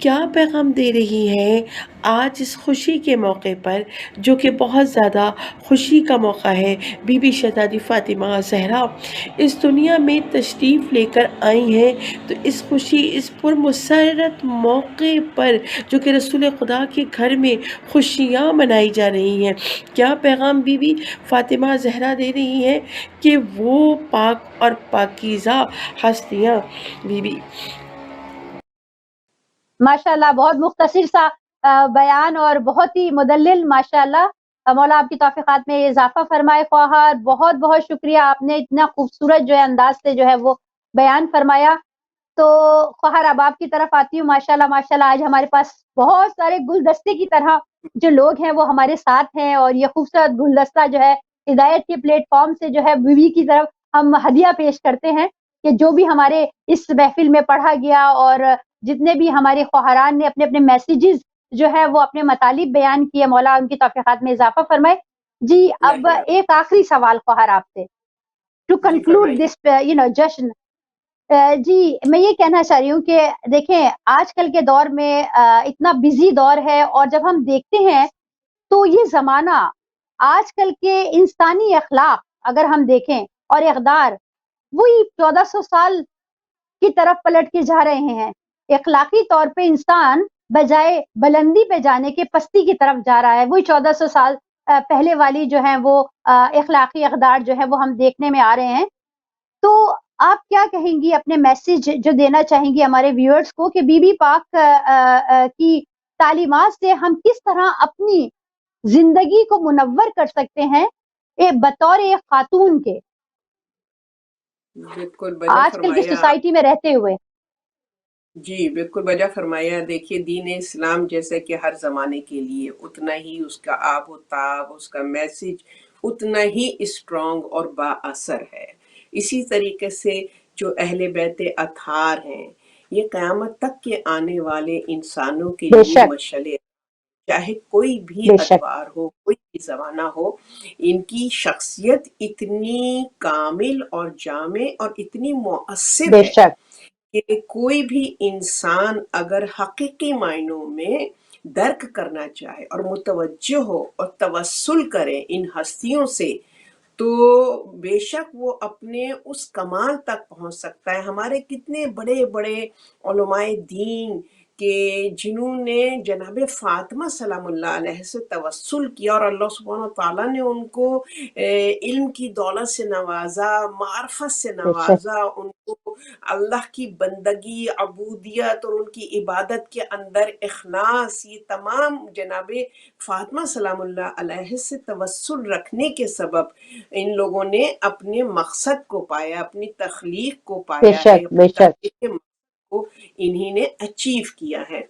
[SPEAKER 9] کیا پیغام دے رہی ہیں آج اس خوشی کے موقع پر، جو کہ بہت زیادہ خوشی کا موقع ہے؟ بی بی شہزادی فاطمہ زہرا اس دنیا میں تشریف لے کر آئی ہیں، تو اس خوشی، اس پرمسرت موقع پر جو کہ رسول خدا کے گھر میں خوشیاں منائی جا رہی ہیں، کیا پیغام بی بی فاطمہ زہرا دے رہی ہیں کہ وہ پاک اور پاکیزہ ہستیاں؟ بی بی
[SPEAKER 1] ماشاءاللہ بہت مختصر سا بیان اور بہت ہی مدلل ماشاءاللہ. مولا آپ کی توفیقات میں اضافہ فرمائے. خواہر بہت بہت شکریہ، آپ نے اتنا خوبصورت جو ہے انداز سے جو ہے وہ بیان فرمایا. تو خواہر اب آپ کی طرف آتی ہوں. ماشاءاللہ ماشاءاللہ آج ہمارے پاس بہت سارے گلدستے کی طرح جو لوگ ہیں وہ ہمارے ساتھ ہیں، اور یہ خوبصورت گلدستہ جو ہے ہدایت کے پلیٹ فارم سے جو ہے بیوی کی طرف ہم ہدیہ پیش کرتے ہیں کہ جو بھی ہمارے اس محفل میں پڑھا گیا اور جتنے بھی ہمارے خواہران نے اپنے اپنے میسیجز جو ہے وہ اپنے مطالب بیان کیے، مولا ان کی توفیقات میں اضافہ فرمائے. جی اب ایک آخری سوال خواہر آپ سے ٹو کنکلوڈ دس جشن. جی میں یہ کہنا چاہ رہی ہوں کہ دیکھیں آج کل کے دور میں اتنا بزی دور ہے، اور جب ہم دیکھتے ہیں تو یہ زمانہ آج کل کے انسانی اخلاق اگر ہم دیکھیں اور اقدار، وہی 1400 سال کی طرف پلٹ کے جا رہے ہیں. اخلاقی طور پہ انسان بجائے بلندی پہ جانے کے پستی کی طرف جا رہا ہے. وہی 1400 سال پہلے والی جو ہیں وہ اخلاقی اقدار جو ہے وہ ہم دیکھنے میں آ رہے ہیں. تو آپ کیا کہیں گی، اپنے میسیج جو دینا چاہیں گی ہمارے ویورز کو کہ بی بی پاک کی تعلیمات سے ہم کس طرح اپنی زندگی کو منور کر سکتے ہیں بطور ایک خاتون کے
[SPEAKER 2] بالکل بجا
[SPEAKER 1] آج کل کی
[SPEAKER 2] فرمایا.
[SPEAKER 1] سوسائٹی میں رہتے ہوئے؟
[SPEAKER 2] جی بالکل بجا فرمایا. دیکھیے دین اسلام جیسے کہ ہر زمانے کے لیے اتنا ہی اس کا آب و تاب، اس کا میسج اتنا ہی اسٹرانگ اور با اثر ہے. اسی طریقے سے جو اہل بیت اطہار ہیں، یہ قیامت تک کے آنے والے انسانوں کے
[SPEAKER 1] بے
[SPEAKER 2] لیے
[SPEAKER 1] شک
[SPEAKER 2] مشعل، چاہے کوئی بھی
[SPEAKER 1] بے شک
[SPEAKER 2] ادوار ہو، کوئی بھی زمانہ ہو، ان کی شخصیت اتنی کامل اور جامع اور اتنی مؤثر
[SPEAKER 1] بے
[SPEAKER 2] ہے
[SPEAKER 1] شک
[SPEAKER 2] کہ کوئی بھی انسان اگر حقیقی معنوں میں درک کرنا چاہے اور متوجہ ہو اور توسل کرے ان ہستیوں سے، تو بے شک وہ اپنے اس کمال تک پہنچ سکتا ہے. ہمارے کتنے بڑے بڑے علماء دین کہ جنہوں نے جناب فاطمہ سلام اللہ علیہ سے توسل کیا، اور اللہ سبحانہ وتعالیٰ نے ان کو علم کی دولت سے نوازا، معرفت سے
[SPEAKER 1] بے شک
[SPEAKER 2] نوازا، ان کو اللہ کی بندگی، عبودیت اور ان کی عبادت کے اندر اخلاص، یہ تمام جناب فاطمہ سلام اللہ علیہ سے توسل رکھنے کے سبب ان لوگوں نے اپنے مقصد کو پایا، اپنی تخلیق کو
[SPEAKER 1] بے
[SPEAKER 2] پایا ہے،
[SPEAKER 1] شک
[SPEAKER 2] اپنی
[SPEAKER 1] بے شک
[SPEAKER 2] تخلیق کے مقصد کو انہی نے اچیو کیا ہے.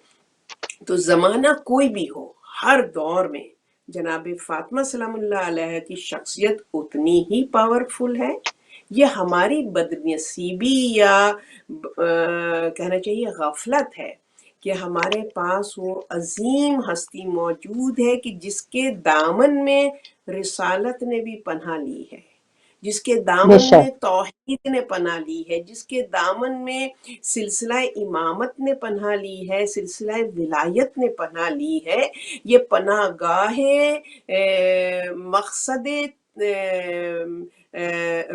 [SPEAKER 2] تو زمانہ کوئی بھی ہو، ہر دور میں جناب فاطمہ سلام اللہ علیہ کی شخصیت اتنی ہی پاورفل ہے. یہ ہماری بدنصیبی یا کہنا چاہیے غفلت ہے کہ ہمارے پاس وہ عظیم ہستی موجود ہے کہ جس کے دامن میں رسالت نے بھی پناہ لی ہے، جس کے
[SPEAKER 1] بے
[SPEAKER 2] دامن میں
[SPEAKER 1] شک
[SPEAKER 2] توحید نے پناہ لی ہے، جس کے دامن میں سلسلہ امامت نے پناہ لی ہے، سلسلہ ولایت نے پناہ لی ہے. یہ پناہ گاہ مقصد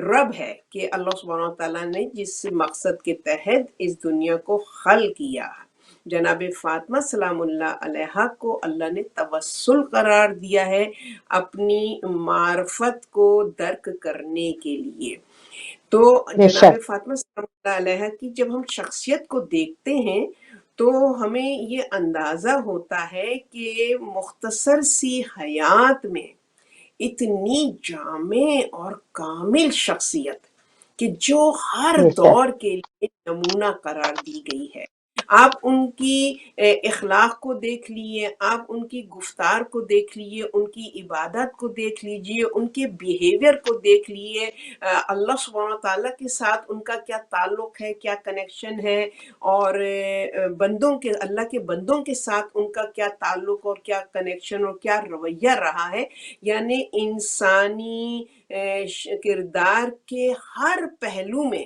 [SPEAKER 2] رب ہے کہ اللہ سبحانہ وتعالیٰ نے جس مقصد کے تحت اس دنیا کو خلق کیا، جناب فاطمہ سلام اللہ علیہ کو اللہ نے توسل قرار دیا ہے اپنی معرفت کو درک کرنے کے لیے. تو
[SPEAKER 1] بے
[SPEAKER 2] جناب
[SPEAKER 1] شک
[SPEAKER 2] فاطمہ سلام اللہ علیہ کی جب ہم شخصیت کو دیکھتے ہیں تو ہمیں یہ اندازہ ہوتا ہے کہ مختصر سی حیات میں اتنی جامع اور کامل شخصیت کہ جو ہر
[SPEAKER 1] بے شک
[SPEAKER 2] دور کے لیے نمونہ قرار دی گئی ہے. آپ ان کی اخلاق کو دیکھ لیے، آپ ان کی گفتار کو دیکھ لیے، ان کی عبادت کو دیکھ لیجئے، ان کے بیہیویئر کو دیکھ لیے، اللہ سبحانہ تعالیٰ کے ساتھ ان کا کیا تعلق ہے، کیا کنیکشن ہے، اور بندوں کے، اللہ کے بندوں کے ساتھ ان کا کیا تعلق اور کیا کنیکشن اور کیا رویہ رہا ہے. یعنی انسانی کردار کے ہر پہلو میں